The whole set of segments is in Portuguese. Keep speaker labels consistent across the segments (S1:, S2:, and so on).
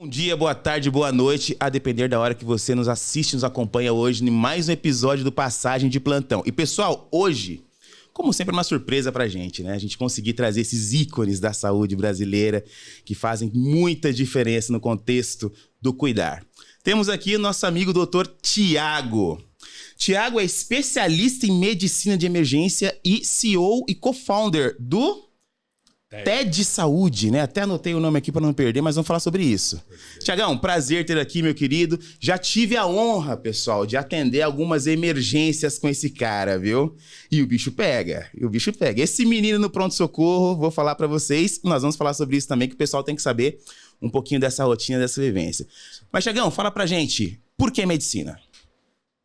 S1: Bom dia, boa tarde, boa noite, a depender da hora que você nos assiste, nos acompanha hoje em mais um episódio do Passagem de Plantão. E pessoal, hoje, como sempre, é uma surpresa pra gente, né? A gente conseguir trazer esses ícones da saúde brasileira que fazem muita diferença no contexto do cuidar. Temos aqui o nosso amigo Dr. Tiago. Tiago é especialista em medicina de emergência e CEO e co-founder do TED Saúde, né? Até anotei o nome aqui para não perder, mas vamos falar sobre isso. Tiagão, prazer ter aqui, meu querido. Já tive a honra, pessoal, de atender algumas emergências com esse cara, viu? E o bicho pega, Esse menino no pronto-socorro, vou falar para vocês, nós vamos falar sobre isso também, que o pessoal tem que saber um pouquinho dessa rotina, dessa vivência. Mas, Tiagão, fala pra gente, por que medicina?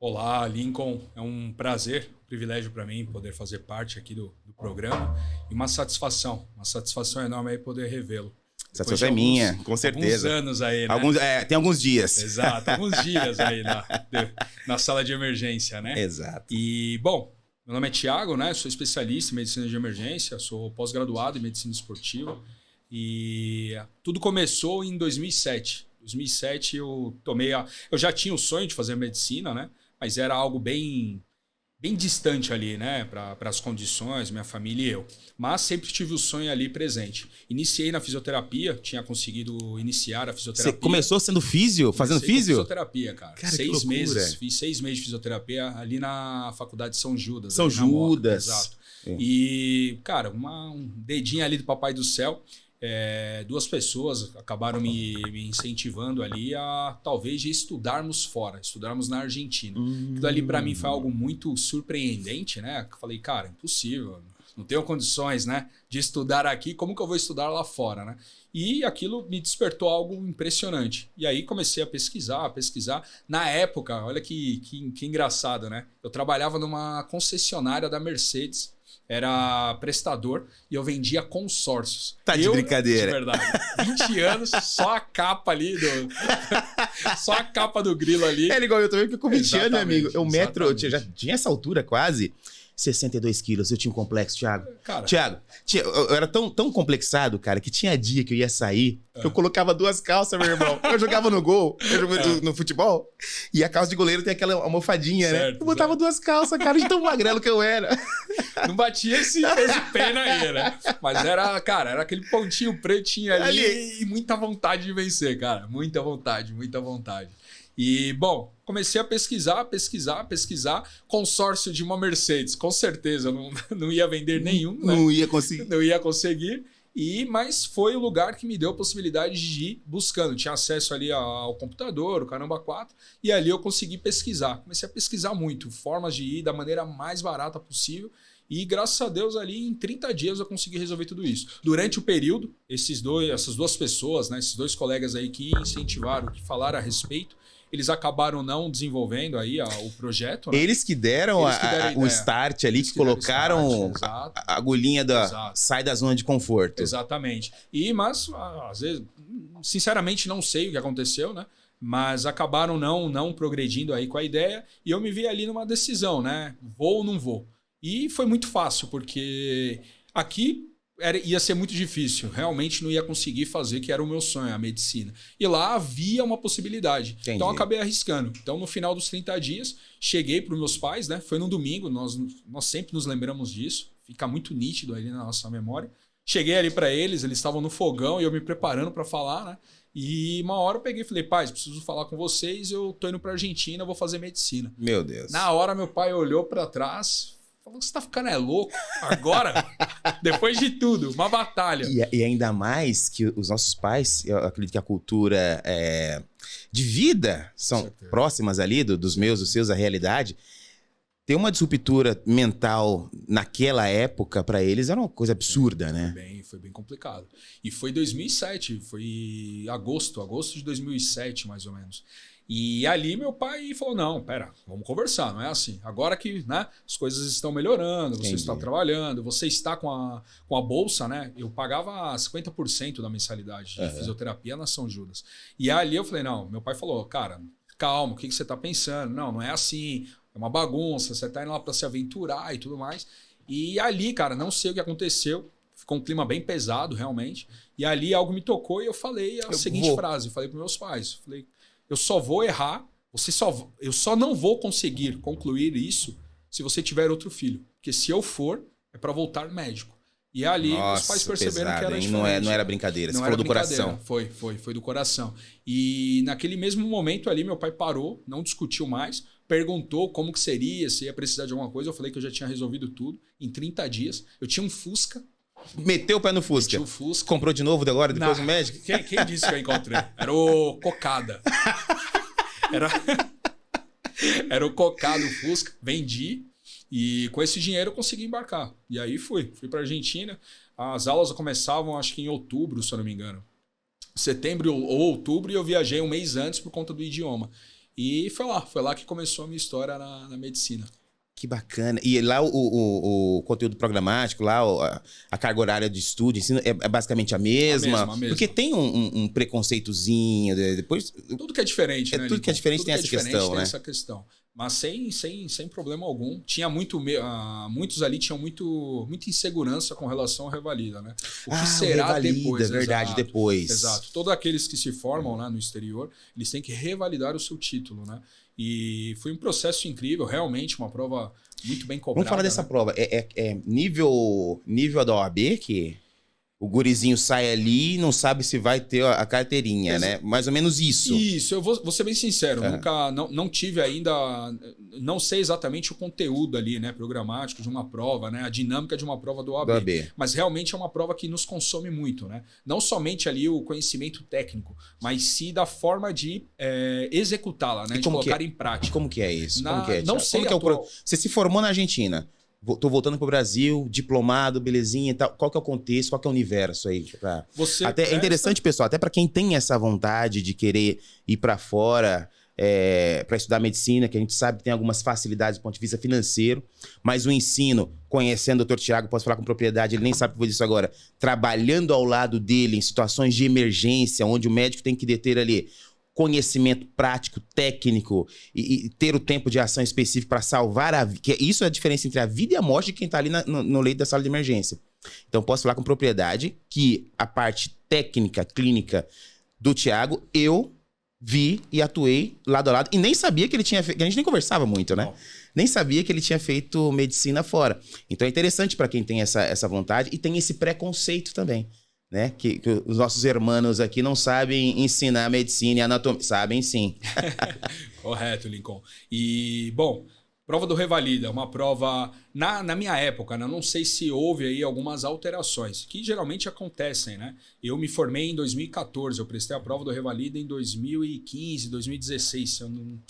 S2: Olá, Lincoln. É um prazer, um privilégio para mim poder fazer parte aqui do programa e uma satisfação enorme aí poder revê-lo.
S1: Satisfação é minha, com certeza.
S2: Alguns anos aí, né?
S1: Tem alguns dias.
S2: Exato, alguns dias aí na sala de emergência, né?
S1: Exato.
S2: E, bom, meu nome é Tiago, né? Sou especialista em medicina de emergência, sou pós-graduado em medicina esportiva e tudo começou em 2007. Em 2007 eu já tinha o sonho de fazer medicina, né? Mas era algo bem distante ali, né? Para as condições, minha família e eu. Mas sempre tive o sonho ali presente. Iniciei na fisioterapia, tinha conseguido iniciar a fisioterapia.
S1: Você começou sendo físio? Fazendo físio?
S2: Fisioterapia, cara.
S1: Cara,
S2: 6 meses. Fiz 6 meses de fisioterapia ali na faculdade de São Judas.
S1: São Judas.
S2: Exato. É. E, cara, um dedinho ali do Papai do Céu. Duas pessoas acabaram me incentivando ali a talvez estudarmos fora, estudarmos na Argentina. Aquilo ali para mim foi algo muito surpreendente, né? Eu falei, cara, impossível, não tenho condições, né, de estudar aqui, como que eu vou estudar lá fora, né? E aquilo me despertou algo impressionante. E aí comecei a pesquisar. Na época, olha que engraçado, né? Eu trabalhava numa concessionária da Mercedes. Era prestador e eu vendia consórcios.
S1: Tá de brincadeira.
S2: De verdade. 20 anos, só a capa ali só a capa do grilo ali.
S1: É igual eu também, porque com 20 anos, meu amigo. O metro, eu já
S2: exatamente.
S1: tinha essa altura quase. 62 quilos, eu tinha um complexo, Thiago.
S2: Cara,
S1: Thiago, eu era tão complexado, cara, que tinha dia que eu ia sair, que eu colocava 2 calças, meu irmão. Eu jogava no gol, no futebol, e a calça de goleiro tem aquela almofadinha,
S2: certo,
S1: né? Eu botava 2 calças, cara, de tão magrelo que eu era.
S2: Não batia esse pena aí, né? Mas era aquele pontinho pretinho ali e muita vontade de vencer, cara. Muita vontade. E, bom, comecei a pesquisar. Consórcio de uma Mercedes, com certeza, não ia vender nenhum, né?
S1: Não ia conseguir.
S2: Não ia conseguir. Mas foi o lugar que me deu a possibilidade de ir buscando. Tinha acesso ali ao computador, o Caramba 4, e ali eu consegui pesquisar. Comecei a pesquisar muito, formas de ir da maneira mais barata possível. E graças a Deus ali em 30 dias eu consegui resolver tudo isso. Durante o período, essas 2 pessoas, né, esses 2 colegas aí que incentivaram, que falaram a respeito, eles acabaram não desenvolvendo aí o projeto. Né?
S1: Eles que deram, o start ali, que colocaram a agulhinha sai da zona de conforto.
S2: Exatamente. Mas, às vezes, sinceramente, não sei o que aconteceu, né? Mas acabaram não progredindo aí com a ideia e eu me vi ali numa decisão, né? Vou ou não vou? E foi muito fácil, porque aqui ia ser muito difícil. Realmente não ia conseguir fazer, que era o meu sonho, a medicina. E lá havia uma possibilidade.
S1: Entendi.
S2: Então eu acabei arriscando. Então no final dos 30 dias, cheguei para os meus pais, né? Foi num domingo, nós sempre nos lembramos disso. Fica muito nítido ali na nossa memória. Cheguei ali para eles estavam no fogão e eu me preparando para falar, né? E uma hora eu peguei e falei, pais, preciso falar com vocês, eu tô indo para Argentina, vou fazer medicina.
S1: Meu Deus.
S2: Na hora meu pai olhou para trás, falou que você tá ficando louco agora? Depois de tudo, uma batalha.
S1: E ainda mais que os nossos pais, eu acredito que a cultura de vida são próximas ali dos meus, dos seus, a realidade. Ter uma disruptura mental naquela época, para eles, era uma coisa absurda, né?
S2: Foi bem complicado. E foi 2007, foi agosto de 2007, mais ou menos. E ali meu pai falou, não, pera, vamos conversar, não é assim. Agora que, né, as coisas estão melhorando, você está trabalhando, você está com a bolsa, né? Eu pagava 50% da mensalidade de fisioterapia na São Judas. E ali eu falei, não, meu pai falou, cara, calma, o que você está pensando? Não é assim, é uma bagunça, você está indo lá para se aventurar e tudo mais. E ali, cara, não sei o que aconteceu. ficou um clima bem pesado, realmente. E ali algo me tocou e eu falei a seguinte frase. Eu falei para meus pais. Falei, eu só vou errar, eu só não vou conseguir concluir isso se você tiver outro filho. Porque se eu for, é para voltar médico. E ali os pais perceberam pesado, que era diferente.
S1: Não era brincadeira,
S2: você
S1: falou do coração.
S2: Foi do coração. E naquele mesmo momento ali, meu pai parou, não discutiu mais, perguntou como que seria, se ia precisar de alguma coisa. Eu falei que eu já tinha resolvido tudo em 30 dias. Eu tinha um Fusca.
S1: Meteu o pé no Fusca.
S2: Meti o Fusca.
S1: Comprou de novo agora, depois do médico?
S2: Quem disse que eu encontrei? Era o Cocada. Era o Cocada, o Fusca. Vendi. E com esse dinheiro eu consegui embarcar. E aí fui para a Argentina. As aulas começavam acho que em outubro, se eu não me engano. Setembro ou outubro, e eu viajei um mês antes por conta do idioma. E foi lá que começou a minha história na medicina.
S1: Que bacana. E lá o conteúdo programático, lá a carga horária de estudo, ensino, é basicamente a mesma? A mesma. Porque tem um preconceitozinho, depois...
S2: Tudo que é diferente, né?
S1: Tudo que é diferente tem essa questão, né?
S2: Tem essa questão. Mas sem problema algum. Tinha muitos ali tinham muita insegurança com relação à revalida, né? O que será revalida, depois?
S1: Verdade, exato, depois.
S2: Exato. Todos aqueles que se formam lá no exterior, eles têm que revalidar o seu título, né? E foi um processo incrível, realmente, uma prova muito bem cobrada.
S1: Vamos falar dessa prova. É nível da OAB que... O gurizinho sai ali e não sabe se vai ter a carteirinha, né? Mais ou menos isso.
S2: Isso, eu vou ser bem sincero. Não tive ainda... Não sei exatamente o conteúdo ali, né? Programático de uma prova, né? A dinâmica de uma prova do OAB. Mas realmente é uma prova que nos consome muito, né? Não somente ali o conhecimento técnico, mas sim da forma de executá-la, né? De colocar em prática.
S1: E como que é isso? Como que é,
S2: não sei.
S1: Você se formou na Argentina. Tô voltando pro Brasil, diplomado, belezinha e tal. Qual que é o contexto, qual que é o universo aí? É interessante, pessoal, até para quem tem essa vontade de querer ir para fora para estudar medicina, que a gente sabe que tem algumas facilidades do ponto de vista financeiro, mas o ensino, conhecendo o Dr. Thiago, posso falar com propriedade, ele nem sabe que eu vou disso agora, trabalhando ao lado dele em situações de emergência, onde o médico tem que deter ali conhecimento prático, técnico e ter o tempo de ação específico para salvar a vida. Isso é a diferença entre a vida e a morte de quem está ali no leito da sala de emergência. Então, posso falar com propriedade que a parte técnica, clínica do Thiago, eu vi e atuei lado a lado. E nem sabia que ele tinha feito... A gente nem conversava muito, né? Não. Nem sabia que ele tinha feito medicina fora. Então, é interessante para quem tem essa vontade e tem esse preconceito também. Né? Que os nossos irmãos aqui não sabem ensinar medicina e anatomia. Sabem sim.
S2: Correto, Lincoln. E, bom, prova do Revalida, uma prova... Na minha época, né? Não sei se houve aí algumas alterações, que geralmente acontecem, né? Eu me formei em 2014, eu prestei a prova do Revalida em 2015, 2016, se eu não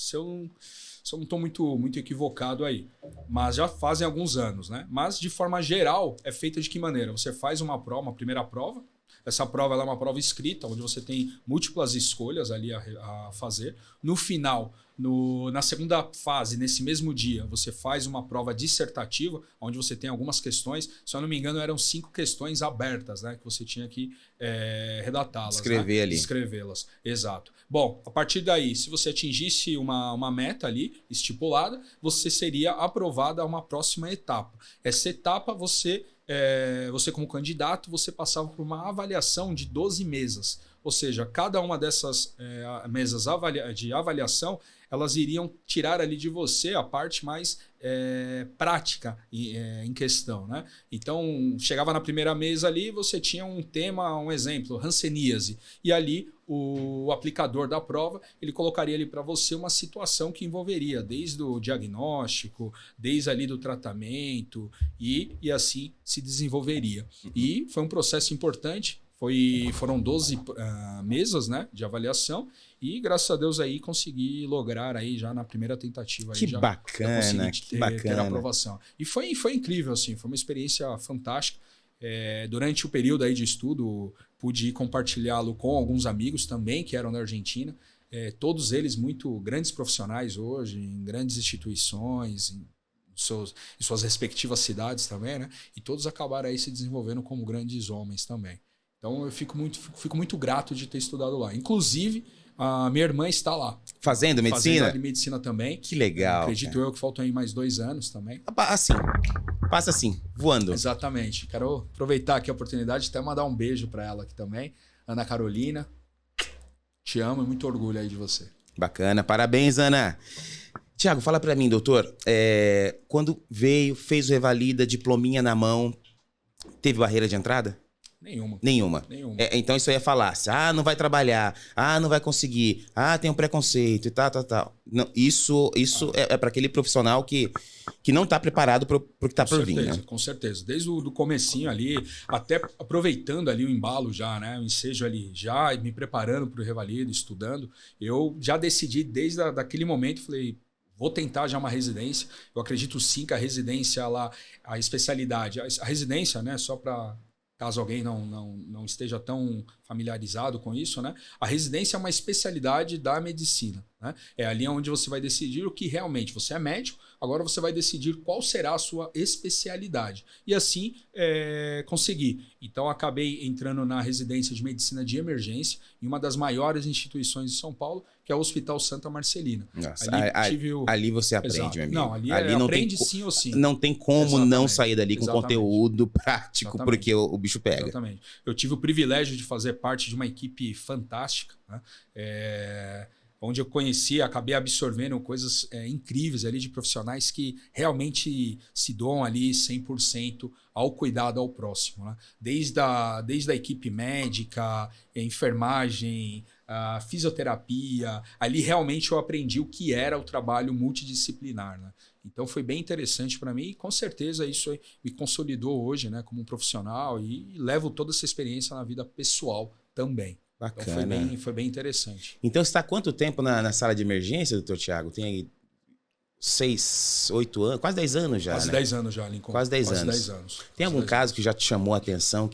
S2: estou muito equivocado aí. Mas já fazem alguns anos, né? Mas, de forma geral, é feita de que maneira? Você faz uma primeira prova. Essa prova ela é uma prova escrita, onde você tem múltiplas escolhas ali a fazer. No final, na segunda fase, nesse mesmo dia, você faz uma prova dissertativa, onde você tem algumas questões. Se eu não me engano, eram 5 questões abertas, né? Que você tinha que redatá-las.
S1: Escrever, né? Ali.
S2: Escrevê-las, exato. Bom, a partir daí, se você atingisse uma meta ali estipulada, você seria aprovado a uma próxima etapa. Essa etapa, você como candidato, você passava por uma avaliação de 12 mesas. Ou seja, cada uma dessas mesas de avaliação, elas iriam tirar ali de você a parte mais prática em questão, né? Então, chegava na primeira mesa ali, você tinha um tema, um exemplo, hanseníase. E ali, o aplicador da prova, ele colocaria ali para você uma situação que envolveria desde o diagnóstico, desde ali do tratamento e assim se desenvolveria. E foi um processo importante. Foram 12 mesas, né, de avaliação e, graças a Deus, aí consegui lograr aí já na primeira tentativa.
S1: Que
S2: aí,
S1: bacana,
S2: que bacana. Ter a aprovação. E foi incrível, assim, foi uma experiência fantástica. Durante o período aí de estudo, pude compartilhá-lo com alguns amigos também que eram da Argentina. Todos eles muito grandes profissionais hoje, em grandes instituições, em suas respectivas cidades também, né? E todos acabaram aí se desenvolvendo como grandes homens também. Então, eu fico muito grato de ter estudado lá. Inclusive, A minha irmã está lá.
S1: Fazendo medicina?
S2: Fazendo de medicina também.
S1: Que legal.
S2: Acredito eu que faltam aí mais 2 anos também.
S1: Assim, passa assim, voando.
S2: Exatamente. Quero aproveitar aqui a oportunidade de até mandar um beijo para ela aqui também. Ana Carolina, te amo e muito orgulho aí de você.
S1: Bacana, parabéns, Ana. Tiago, fala pra mim, doutor, quando veio, fez o Revalida, diplominha na mão, teve barreira de entrada? Nenhuma. Então isso aí é falácia. Não vai trabalhar. Não vai conseguir. Tem um preconceito e tal. Não, isso é para aquele profissional que não tá preparado pro que tá por vir, né?
S2: Com certeza. Desde o do comecinho ali, até aproveitando ali o embalo já, né? O ensejo ali já, me preparando pro Revalida, estudando, eu já decidi desde daquele momento, falei, vou tentar já uma residência. Eu acredito sim que a residência lá, a especialidade, a residência, né? Só para caso alguém não esteja tão familiarizado com isso, né? A residência é uma especialidade da medicina, né? É ali onde você vai decidir o que realmente você é médico, agora você vai decidir qual será a sua especialidade. E assim conseguir. Então, acabei entrando na residência de medicina de emergência em uma das maiores instituições de São Paulo, que é o Hospital Santa Marcelina.
S1: Nossa, ali você aprende,
S2: Exato.
S1: Meu amigo.
S2: Não, ali
S1: não
S2: aprende
S1: tem,
S2: sim ou sim.
S1: Não tem como não sair dali com conteúdo prático, porque o bicho pega.
S2: Exatamente. Eu tive o privilégio de fazer parte de uma equipe fantástica, né? Onde eu conheci, acabei absorvendo coisas incríveis ali de profissionais que realmente se doam ali 100% ao cuidado ao próximo, né? Desde a equipe médica, enfermagem, a fisioterapia, ali realmente eu aprendi o que era o trabalho multidisciplinar, né? Então foi bem interessante para mim e com certeza isso me consolidou hoje, né, como um profissional e levo toda essa experiência na vida pessoal também.
S1: Bacana.
S2: Então foi bem interessante.
S1: Então você está há quanto tempo na sala de emergência, doutor Tiago? Tem aí 6, 8 anos, quase 10 anos já,
S2: Quase 10 anos já, Lincoln.
S1: Quase 10 anos. Tem algum caso que já te chamou a atenção?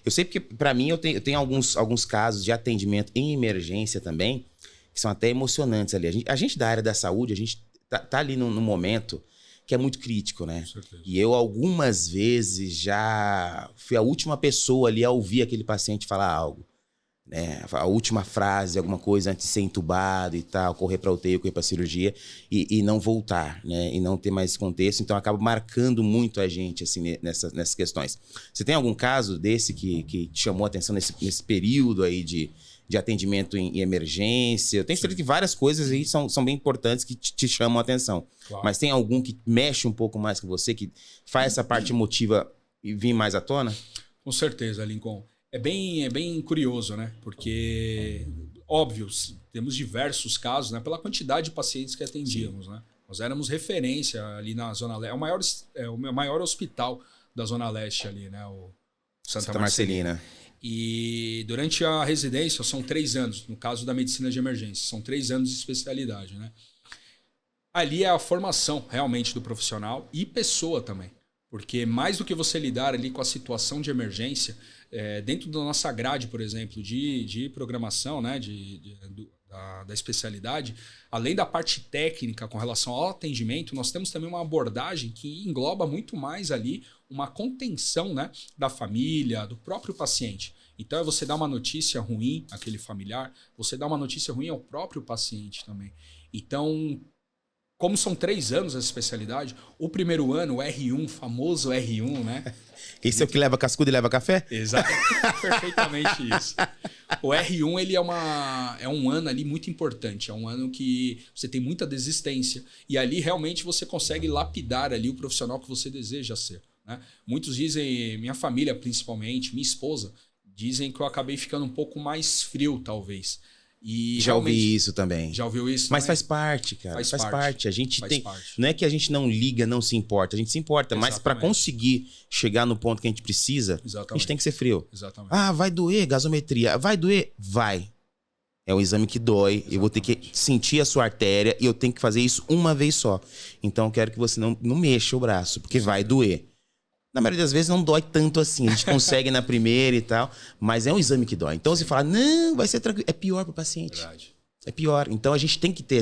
S1: Eu sei porque, para mim, eu tenho alguns casos de atendimento em emergência também, que são até emocionantes ali. A gente da área da saúde, a gente tá ali num momento que é muito crítico, né? Com certeza. E eu, algumas vezes, já fui a última pessoa ali a ouvir aquele paciente falar algo. Né? A última frase, alguma coisa antes de ser entubado e tal, correr para UTI, correr para cirurgia e não voltar, né? E não ter mais esse contexto. Então acaba marcando muito a gente assim, nessas questões. Você tem algum caso desse que te chamou a atenção nesse período aí de atendimento em emergência? Eu tenho certeza que várias coisas aí são bem importantes que te chamam a atenção. Claro. Mas tem algum que mexe um pouco mais com você, que faz essa parte emotiva e vir mais à tona?
S2: Com certeza, Lincoln. É bem curioso, né? Porque, óbvio, temos diversos casos, né? Pela quantidade de pacientes que atendíamos, né? Nós éramos referência ali na Zona Leste. É o maior hospital da Zona Leste ali, né? O Santa Marcelina. E durante a residência, são 3 anos, no caso da medicina de emergência. São 3 anos de especialidade, né? Ali é a formação, realmente, do profissional e pessoa também. Porque mais do que você lidar ali com a situação de emergência, dentro da nossa grade, por exemplo, de programação, né, da especialidade, além da parte técnica com relação ao atendimento, nós temos também uma abordagem que engloba muito mais ali uma contenção, né, da família, do próprio paciente. Então é você dar uma notícia ruim àquele familiar, você dá uma notícia ruim ao próprio paciente também. Então, como são 3 anos essa especialidade, o primeiro ano, o R1, famoso R1, né?
S1: Esse é o que leva cascudo e leva café?
S2: Exato, perfeitamente isso. O R1 ele é um ano ali muito importante, é um ano que você tem muita desistência e ali realmente você consegue lapidar ali o profissional que você deseja ser, né? Muitos dizem, minha família principalmente, minha esposa, dizem que eu acabei ficando um pouco mais frio, talvez. E
S1: já ouvi isso também.
S2: Já ouviu isso?
S1: Mas faz parte, cara. Faz parte. A gente
S2: faz
S1: tem.
S2: Parte.
S1: Não é que a gente não liga, não se importa. A gente se importa, mas para conseguir chegar no ponto que a gente precisa, a gente tem que ser frio.
S2: Exatamente.
S1: Vai doer gasometria. Vai doer? Vai. É um exame que dói. Exatamente. Eu vou ter que sentir a sua artéria e eu tenho que fazer isso uma vez só. Então eu quero que você não mexa o braço, porque vai doer. Na maioria das vezes não dói tanto assim. A gente consegue na primeira e tal, mas é um exame que dói. Então você fala, não, vai ser tranquilo. É pior para o paciente.
S2: Verdade.
S1: É pior. Então a gente tem que ter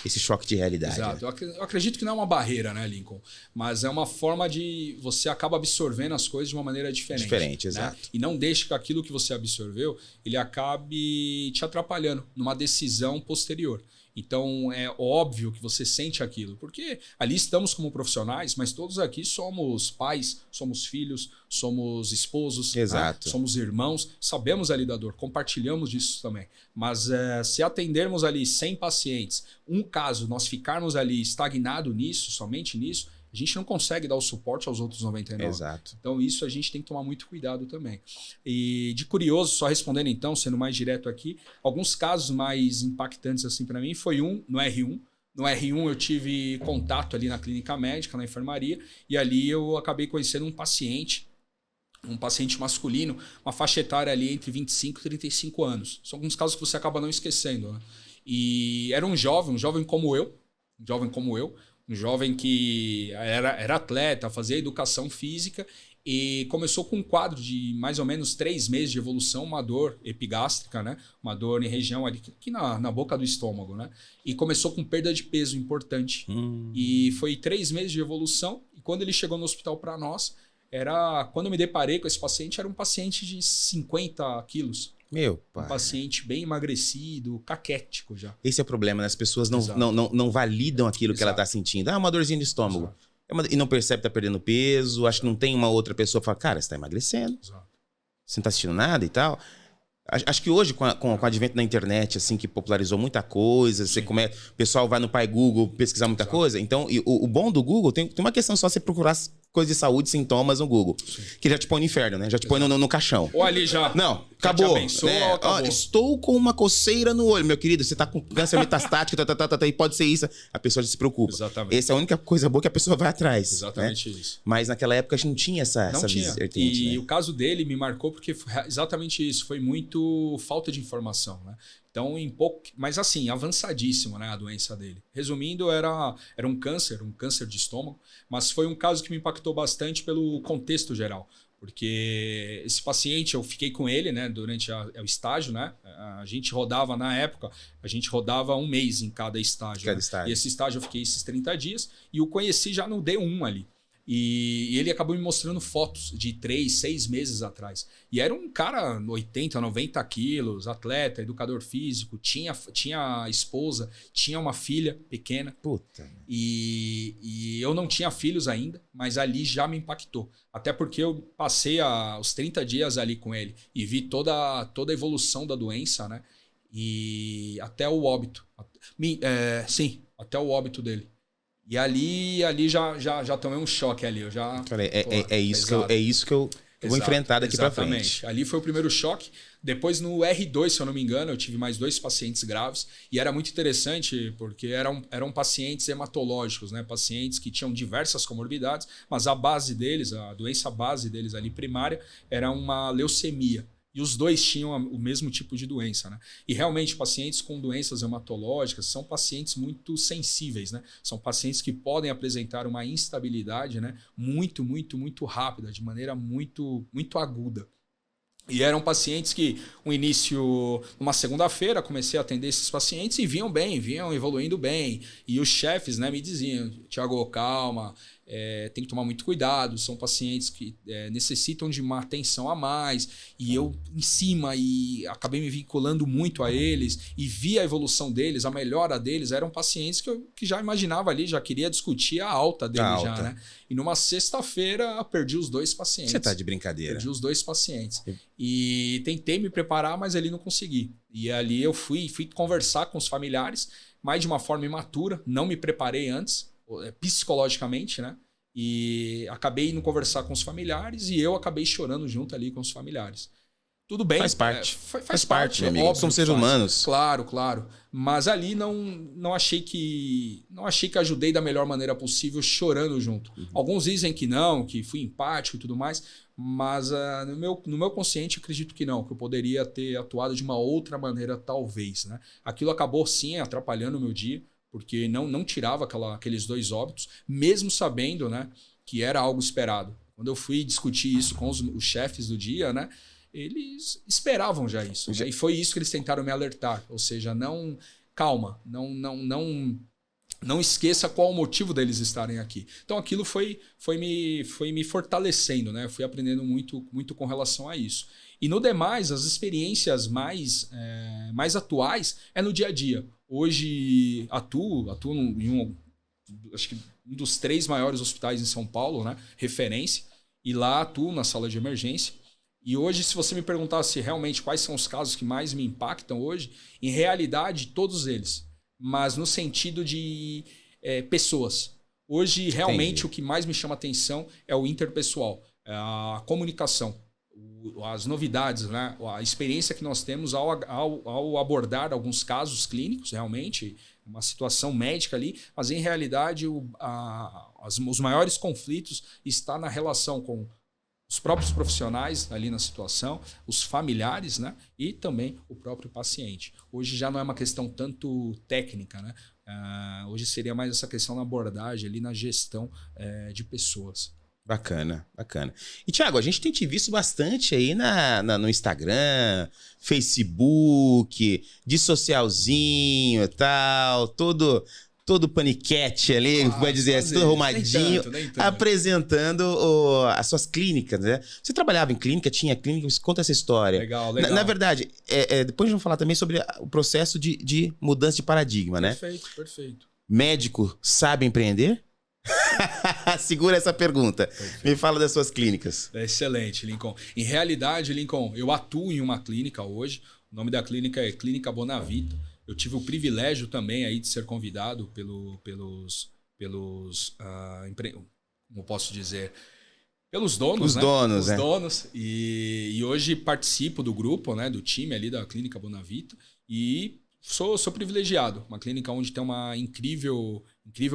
S1: esse choque de realidade.
S2: Exato.
S1: Né?
S2: Eu acredito que não é uma barreira, né, Lincoln? Mas é uma forma de... Você acaba absorvendo as coisas de uma maneira diferente.
S1: Diferente,
S2: né?
S1: exato.
S2: E não deixe que aquilo que você absorveu, ele acabe te atrapalhando numa decisão posterior. Então, é óbvio que você sente aquilo, porque ali estamos como profissionais, mas todos aqui somos pais, somos filhos, somos esposos,
S1: exato.
S2: Né? Somos irmãos, sabemos ali da dor, compartilhamos disso também. Mas se atendermos ali 100 pacientes, um caso, nós ficarmos ali estagnado nisso, somente nisso, a gente não consegue dar o suporte aos outros 99.
S1: Exato.
S2: Então, isso a gente tem que tomar muito cuidado também. E de curioso, só respondendo então, sendo mais direto aqui, alguns casos mais impactantes assim para mim foi no R1. No R1 eu tive contato ali na clínica médica, na enfermaria, e ali eu acabei conhecendo um paciente masculino, uma faixa etária ali entre 25 e 35 anos. São alguns casos que você acaba não esquecendo. Né? E era um jovem como eu, um jovem que era atleta, fazia educação física e começou com um quadro de mais ou menos 3 meses de evolução, uma dor epigástrica, né? Uma dor em região ali, aqui na boca do estômago, né? E começou com perda de peso importante. E foi 3 meses de evolução e quando ele chegou no hospital para nós, quando eu me deparei com esse paciente, era um paciente de 50 quilos.
S1: Meu pai.
S2: Um paciente bem emagrecido, caquético já.
S1: Esse é o problema, né? As pessoas não validam aquilo que ela está sentindo. Uma dorzinha de estômago. E não percebe que está perdendo peso. Acho que não tem uma outra pessoa que fala, cara, você está emagrecendo. Você não está sentindo nada e tal. Acho que hoje, com o advento da internet, assim, que popularizou muita coisa, o pessoal vai no Pai Google pesquisar muita coisa. Então, o bom do Google, tem uma questão só você procurar coisas de saúde, sintomas no Google. Que já te põe no inferno, né? Já te põe no caixão.
S2: Ou ali já.
S1: Não, acabou.
S2: Acabou.
S1: Estou com uma coceira no olho, meu querido. Você tá com câncer metastático, e pode ser isso. A pessoa já se preocupa.
S2: Exatamente.
S1: Essa é a única coisa boa que a pessoa vai atrás.
S2: Exatamente isso.
S1: Mas naquela época a gente não tinha essa vertente.
S2: E o caso dele me marcou porque foi exatamente isso. Foi muito falta de informação, né? Então, mas assim, avançadíssimo, né, a doença dele. Resumindo, era um câncer de estômago, mas foi um caso que me impactou bastante pelo contexto geral. Porque esse paciente, eu fiquei com ele, né, durante o estágio, né? A gente rodava, na época, um mês em cada estágio. E esse estágio eu fiquei esses 30 dias e o conheci já no D1 ali. E ele acabou me mostrando fotos de 3, 6 meses atrás. E era um cara 80, 90 quilos, atleta, educador físico, tinha esposa, tinha uma filha pequena.
S1: Puta.
S2: E eu não tinha filhos ainda, mas ali já me impactou. Até porque eu passei os 30 dias ali com ele e vi toda a evolução da doença, né? E até o óbito. Até o óbito dele. E ali já tomei um choque ali. Eu já,
S1: falei, é isso que eu vou enfrentar daqui para frente.
S2: Ali foi o primeiro choque. Depois no R2, se eu não me engano, eu tive mais 2 pacientes graves. E era muito interessante porque eram pacientes hematológicos, né? Pacientes que tinham diversas comorbidades, mas a doença base deles ali primária era uma leucemia. E os dois tinham o mesmo tipo de doença, né? E realmente, pacientes com doenças hematológicas são pacientes muito sensíveis, né? São pacientes que podem apresentar uma instabilidade, né? Muito, muito, muito rápida, de maneira muito, muito aguda. E eram pacientes que, numa segunda-feira, comecei a atender esses pacientes e vinham evoluindo bem. E os chefes, né, me diziam, Thiago, calma, tem que tomar muito cuidado, são pacientes que necessitam de uma atenção a mais. E eu, em cima, e acabei me vinculando muito a eles e vi a evolução deles, a melhora deles. Eram pacientes que já imaginava ali, já queria discutir a alta deles já, né? E numa sexta-feira, perdi os 2 pacientes.
S1: Você tá de brincadeira.
S2: Perdi os 2 pacientes. E tentei me preparar, mas ali não consegui. E ali eu fui conversar com os familiares, mais de uma forma imatura, não me preparei antes, psicologicamente, né? E acabei indo conversar com os familiares e eu acabei chorando junto ali com os familiares. Tudo bem.
S1: Faz parte.
S2: Faz parte,
S1: meu amigo. São seres humanos.
S2: Claro. Mas ali não achei que ajudei da melhor maneira possível chorando junto. Alguns dizem que não, que fui empático e tudo mais, mas no meu consciente acredito que não, que eu poderia ter atuado de uma outra maneira talvez, né? Aquilo acabou sim atrapalhando o meu dia, porque não tirava aqueles 2 óbitos, mesmo sabendo, né, que era algo esperado. Quando eu fui discutir isso com os chefes do dia, né, eles esperavam já isso. Né? E foi isso que eles tentaram me alertar. Ou seja, calma, não não esqueça qual o motivo deles estarem aqui. Então aquilo foi me fortalecendo, né? Eu fui aprendendo muito com relação a isso. E no demais, as experiências mais atuais é no dia a dia. Hoje atuo em acho que um dos 3 maiores hospitais em São Paulo, né? Referência. E lá atuo na sala de emergência. E hoje, se você me perguntasse realmente quais são os casos que mais me impactam hoje, em realidade, todos eles. Mas no sentido de pessoas. Hoje, realmente,
S1: Entendi.
S2: o que mais me chama atenção é o interpessoal, a comunicação, as novidades, né? A experiência que nós temos ao abordar alguns casos clínicos, realmente, uma situação médica ali, mas em realidade os maiores conflitos estão na relação com os próprios profissionais ali na situação, os familiares, né? E também o próprio paciente. Hoje já não é uma questão tanto técnica, né? Hoje seria mais essa questão na abordagem ali, na gestão de pessoas.
S1: Bacana, bacana. E, Thiago, a gente tem te visto bastante aí no Instagram, Facebook, de socialzinho e tal, todo paniquete ali, vai dizer assim, todo arrumadinho,
S2: nem tanto.
S1: apresentando as suas clínicas, né? Você trabalhava em clínica, tinha clínica, conta essa história.
S2: Legal.
S1: Na verdade, depois vamos falar também sobre o processo de mudança de paradigma, né?
S2: Perfeito.
S1: Médico sabe empreender? Segura essa pergunta.
S2: Perfeito.
S1: Me fala das suas clínicas.
S2: Excelente, Lincoln. Em realidade, Lincoln, eu atuo em uma clínica hoje. O nome da clínica é Clínica Bonavita. Eu tive o privilégio também aí de ser convidado pelos como posso dizer, pelos donos,
S1: Os
S2: né?
S1: donos,
S2: Os donos. E hoje participo do grupo, né? Do time ali da Clínica Bonavita. E sou privilegiado. Uma clínica onde tem uma incrível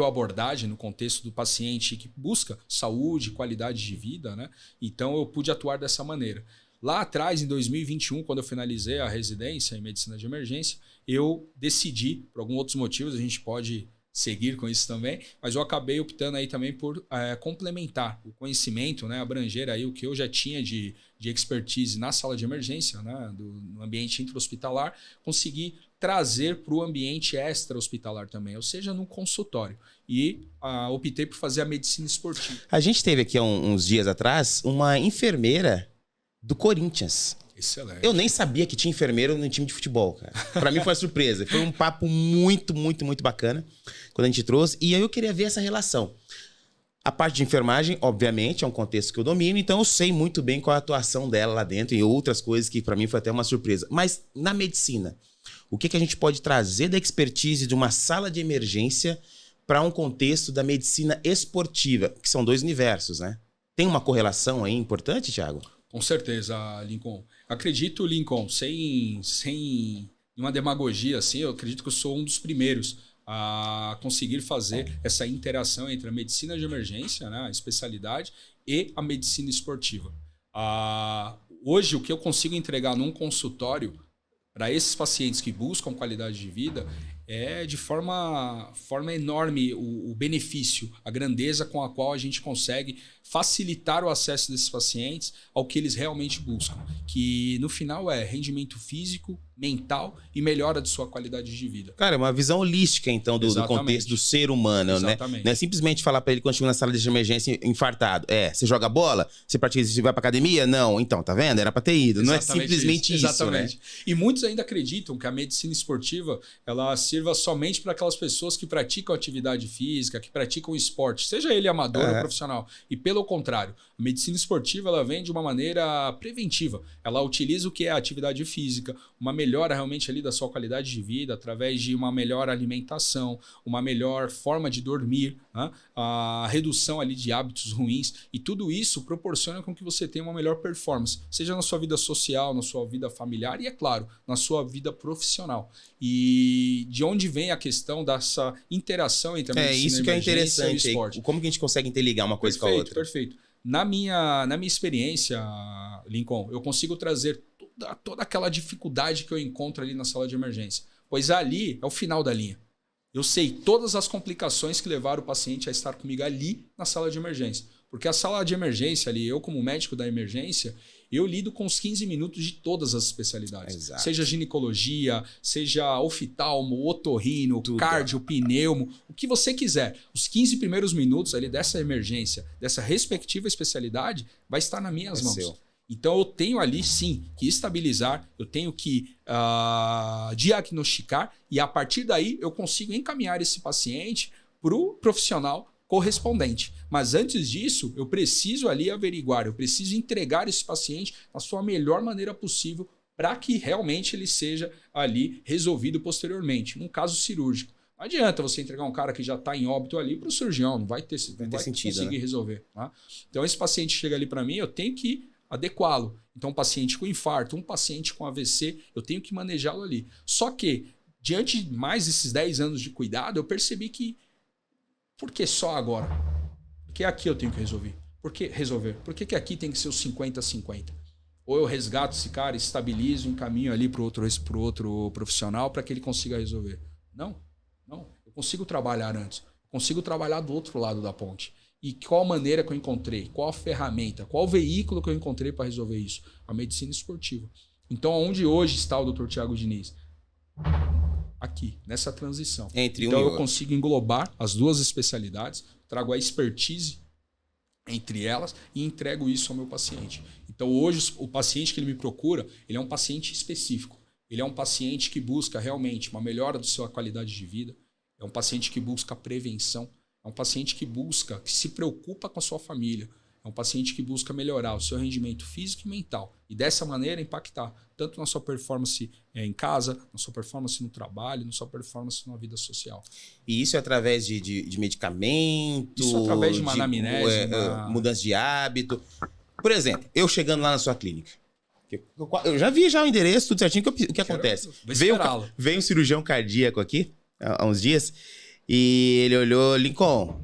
S2: abordagem no contexto do paciente que busca saúde, qualidade de vida, né? Então eu pude atuar dessa maneira. Lá atrás, em 2021, quando eu finalizei a residência em medicina de emergência, eu decidi, por alguns outros motivos, a gente pode seguir com isso também, mas eu acabei optando aí também por complementar o conhecimento, né, abranger aí o que eu já tinha de expertise na sala de emergência, né, no ambiente intra-hospitalar, conseguir trazer para o ambiente extra-hospitalar também, ou seja, no consultório. E optei por fazer a medicina esportiva.
S1: A gente teve aqui há uns dias atrás uma enfermeira do Corinthians.
S2: Excelente.
S1: Eu nem sabia que tinha enfermeiro no time de futebol, cara. Pra mim foi uma surpresa. Foi um papo muito, muito, muito bacana quando a gente trouxe. E aí eu queria ver essa relação. A parte de enfermagem, obviamente, é um contexto que eu domino, então eu sei muito bem qual é a atuação dela lá dentro e outras coisas que pra mim foi até uma surpresa. Mas na medicina, o que a gente pode trazer da expertise de uma sala de emergência para um contexto da medicina esportiva, que são 2 universos, né? Tem uma correlação aí importante, Thiago?
S2: Com certeza, Lincoln. Acredito, Lincoln, sem uma demagogia assim, eu acredito que eu sou um dos primeiros a conseguir fazer essa interação entre a medicina de emergência, né, a especialidade, e a medicina esportiva. Hoje, o que eu consigo entregar num consultório para esses pacientes que buscam qualidade de vida é de forma enorme o benefício, a grandeza com a qual a gente consegue facilitar o acesso desses pacientes ao que eles realmente buscam, que no final é rendimento físico, mental e melhora de sua qualidade de vida.
S1: Cara, é uma visão holística, então, do contexto do ser humano,
S2: Exatamente.
S1: né? Não é simplesmente falar pra ele quando chega na sala de emergência infartado. Você joga bola? Você pratica, você vai pra academia? Não. Então, tá vendo? Era pra ter ido. Não é simplesmente isso,
S2: Exatamente.
S1: né?
S2: E muitos ainda acreditam que a medicina esportiva, ela sirva somente para aquelas pessoas que praticam atividade física, que praticam esporte, seja ele amador ou profissional. E pelo contrário, a medicina esportiva, ela vem de uma maneira preventiva. Ela utiliza o que é a atividade física, uma melhora realmente ali da sua qualidade de vida através de uma melhor alimentação, uma melhor forma de dormir, né? A redução ali de hábitos ruins, e tudo isso proporciona com que você tenha uma melhor performance, seja na sua vida social, na sua vida familiar e, é claro, na sua vida profissional. E de onde vem a questão dessa interação entre a medicina
S1: isso que é interessante,
S2: e o esporte?
S1: Como que a gente consegue interligar uma coisa com a outra?
S2: Perfeito. Na minha experiência, Lincoln, eu consigo trazer toda aquela dificuldade que eu encontro ali na sala de emergência, pois ali é o final da linha. Eu sei todas as complicações que levaram o paciente a estar comigo ali na sala de emergência. Porque a sala de emergência ali, eu como médico da emergência, Eu lido com os 15 minutos de todas as especialidades.
S1: Exato.
S2: Seja ginecologia, seja oftalmo, otorrino, cardio, pneumo, o que você quiser. Os 15 primeiros minutos ali dessa emergência, dessa respectiva especialidade, vai estar nas minhas mãos.
S1: Seu.
S2: Então eu tenho ali sim que estabilizar, eu tenho que diagnosticar e a partir daí eu consigo encaminhar esse paciente para o profissional correspondente. Mas antes disso, eu preciso ali averiguar, eu preciso entregar esse paciente da sua melhor maneira possível para que realmente ele seja ali resolvido posteriormente, num caso cirúrgico. Não adianta você entregar um cara que já está em óbito ali para o cirurgião, não vai ter sentido, conseguir resolver. Tá? Então esse paciente chega ali para mim, eu tenho que adequá-lo. Então um paciente com infarto, um paciente com AVC, eu tenho que manejá-lo ali. Só que, diante de mais desses 10 anos de cuidado, eu percebi que por que só agora? Porque aqui eu tenho que resolver. Por que resolver? Por que aqui tem que ser os 50-50? Ou eu resgato esse cara, estabilizo, encaminho ali para o outro profissional para que ele consiga resolver. Não. Eu consigo trabalhar antes. Eu consigo trabalhar do outro lado da ponte. E qual maneira que eu encontrei? Qual a ferramenta? Qual o veículo que eu encontrei para resolver isso? A medicina esportiva. Então, onde hoje está o Dr. Thiago Diniz? Aqui, nessa transição. Então eu consigo englobar as duas especialidades, trago a expertise entre elas e entrego isso ao meu paciente. Então hoje o paciente que ele me procura, ele é um paciente específico. Ele é um paciente que busca realmente uma melhora da sua qualidade de vida, é um paciente que busca prevenção, é um paciente que se preocupa com a sua família, é um paciente que busca melhorar o seu rendimento físico e mental e dessa maneira impactar tanto na sua performance em casa, na sua performance no trabalho, na sua performance na vida social.
S1: E isso é através de medicamento?
S2: Isso através de uma anamnese,
S1: mudança de hábito. Por exemplo, eu chegando lá na sua clínica, eu já vi o endereço, tudo certinho, o que acontece? Veio um cirurgião cardíaco aqui, há uns dias, e ele olhou, Lincoln,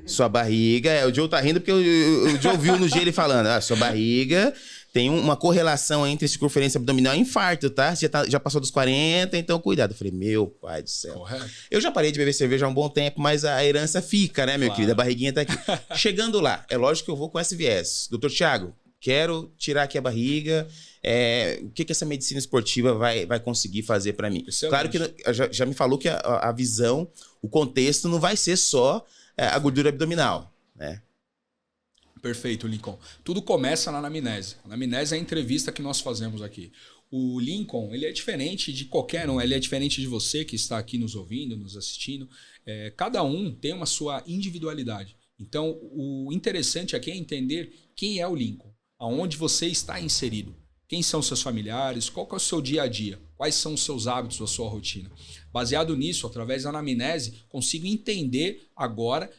S1: sua barriga... O Joe tá rindo porque o Joe viu no dia ele falando, sua barriga tem uma correlação entre circunferência abdominal e infarto, tá? Você já passou dos 40, então cuidado. Eu falei, meu pai do céu.
S2: Correto.
S1: Eu já parei de beber cerveja há um bom tempo, mas a herança fica, né, meu querido? A barriguinha tá aqui. Chegando lá, é lógico que eu vou com esse viés. Doutor Thiago, quero tirar aqui a barriga. O que essa medicina esportiva vai conseguir fazer para mim? Excelente. Claro que já me falou que a visão, o contexto não vai ser só a gordura abdominal, né?
S2: Perfeito, Lincoln. Tudo começa na anamnese. A anamnese é a entrevista que nós fazemos aqui. O Lincoln, ele é diferente de qualquer um, ele é diferente de você que está aqui nos ouvindo, nos assistindo. Cada um tem uma sua individualidade. Então, o interessante aqui é entender quem é o Lincoln, aonde você está inserido, quem são seus familiares, qual que é o seu dia a dia, quais são os seus hábitos, a sua rotina. Baseado nisso, através da anamnese, consigo entender agora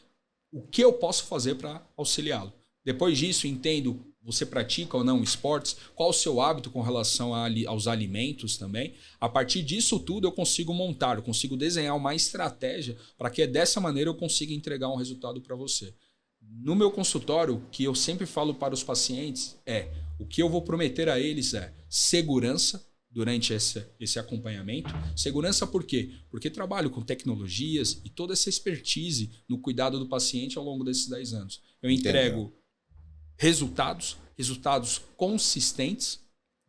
S2: o que eu posso fazer para auxiliá-lo. Depois disso, entendo, você pratica ou não esportes, qual o seu hábito com relação aos alimentos também. A partir disso tudo eu consigo montar, eu consigo desenhar uma estratégia para que dessa maneira eu consiga entregar um resultado para você. No meu consultório, o que eu sempre falo para os pacientes o que eu vou prometer a eles é segurança durante esse acompanhamento. Segurança por quê? Porque trabalho com tecnologias e toda essa expertise no cuidado do paciente ao longo desses 10 anos. Eu entrego resultados consistentes,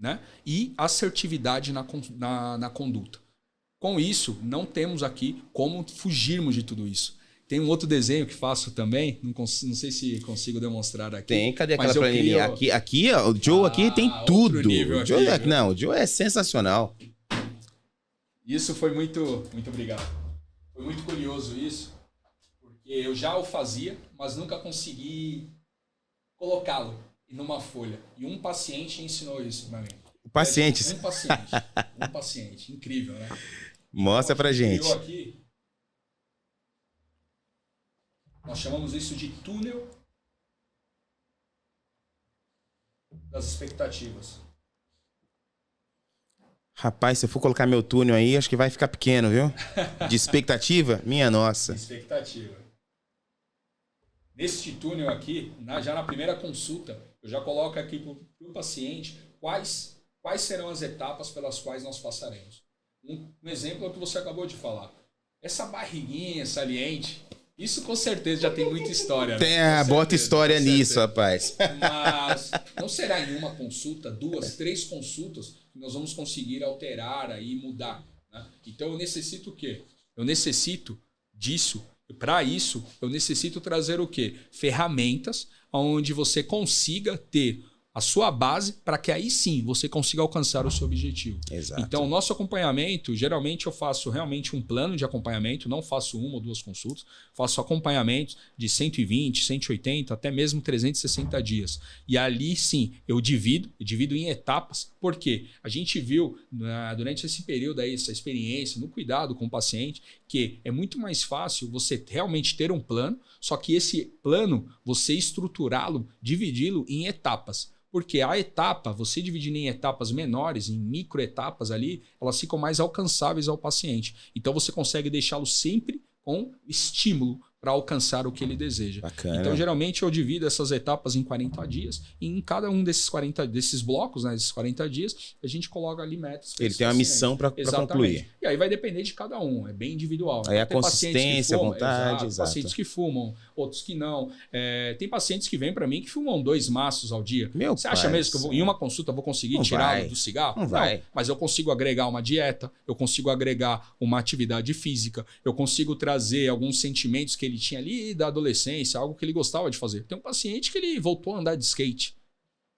S2: né? E assertividade na conduta. Com isso, não temos aqui como fugirmos de tudo isso. Tem um outro desenho que faço também, não sei se consigo demonstrar aqui.
S1: Tem, cadê aquela planilha? Aqui, ó, o Joe aqui tem tudo. O Joe é sensacional.
S2: Isso foi muito obrigado. Foi muito curioso isso, porque eu já o fazia, mas nunca consegui colocá-lo numa folha. E um paciente ensinou isso pra mim.
S1: Pacientes?
S2: Um paciente. Incrível, né?
S1: Mostra pra gente.
S2: Aqui, nós chamamos isso de túnel das expectativas.
S1: Rapaz, se eu for colocar meu túnel aí, acho que vai ficar pequeno, viu? De expectativa? Minha nossa.
S2: Expectativa. Neste túnel aqui, já na primeira consulta, eu já coloco aqui para o paciente quais serão as etapas pelas quais nós passaremos. Um exemplo é o que você acabou de falar. Essa barriguinha saliente, Isso com certeza já tem muita história.
S1: Tem,
S2: né?
S1: bota história nisso, rapaz.
S2: Mas não será em uma consulta, 2, 3 consultas que nós vamos conseguir alterar aí, mudar. Né? Então eu necessito o quê? Eu necessito disso. Para isso, eu necessito trazer o quê? Ferramentas onde você consiga ter a sua base para que aí sim você consiga alcançar o seu objetivo.
S1: Exato.
S2: Então, o nosso acompanhamento, geralmente eu faço realmente um plano de acompanhamento, não faço 1 ou 2 consultas, faço acompanhamentos de 120, 180, até mesmo 360 dias. E ali sim, eu divido em etapas, porque a gente viu durante esse período aí, essa experiência, no cuidado com o paciente, que é muito mais fácil você realmente ter um plano, só que esse plano, você estruturá-lo, dividi-lo em etapas. Porque a etapa, você dividindo em etapas menores, em microetapas ali, elas ficam mais alcançáveis ao paciente. Então você consegue deixá-lo sempre com estímulo para alcançar o que ele deseja.
S1: Bacana.
S2: Então, geralmente, eu divido essas etapas em 40 dias. E em cada um desses blocos, né, desses 40 dias, a gente coloca ali metas.
S1: Ele tem uma missão para concluir.
S2: E aí vai depender de cada um. É bem individual.
S1: Aí
S2: então,
S1: a consistência, a vontade. Exato.
S2: Pacientes que fumam, outros que não. Tem pacientes que vêm para mim que fumam 2 maços ao dia. Você acha mesmo que em uma consulta eu vou conseguir tirá-lo do cigarro?
S1: Não vai.
S2: Mas eu consigo agregar uma dieta, eu consigo agregar uma atividade física, eu consigo trazer alguns sentimentos que ele tinha ali da adolescência, algo que ele gostava de fazer. Tem um paciente que ele voltou a andar de skate.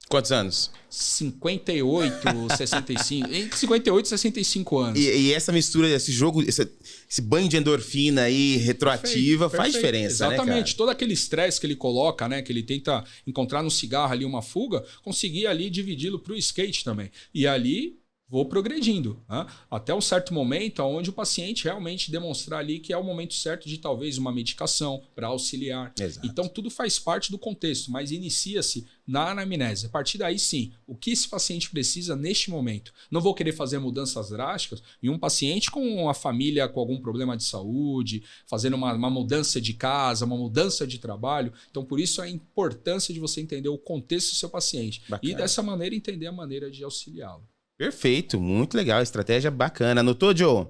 S1: Quantos anos?
S2: 58, 65. Entre 58 e 65 anos.
S1: E essa mistura, esse jogo, esse banho de endorfina aí, retroativa, faz diferença,
S2: exatamente.
S1: né, cara?
S2: Todo aquele estresse que ele coloca, né? Que ele tenta encontrar no cigarro ali uma fuga, conseguir ali dividi-lo para o skate também. E ali vou progredindo, né? Até um certo momento onde o paciente realmente demonstrar ali que é o momento certo de talvez uma medicação para auxiliar.
S1: Exato.
S2: Então tudo faz parte do contexto, mas inicia-se na anamnese. A partir daí sim, o que esse paciente precisa neste momento. Não vou querer fazer mudanças drásticas em um paciente com a família com algum problema de saúde, fazendo uma mudança de casa, uma mudança de trabalho. Então por isso a importância de você entender o contexto do seu paciente. Bacana. E dessa maneira entender a maneira de auxiliá-lo.
S1: Perfeito, muito legal, estratégia bacana. Anotou, Joe?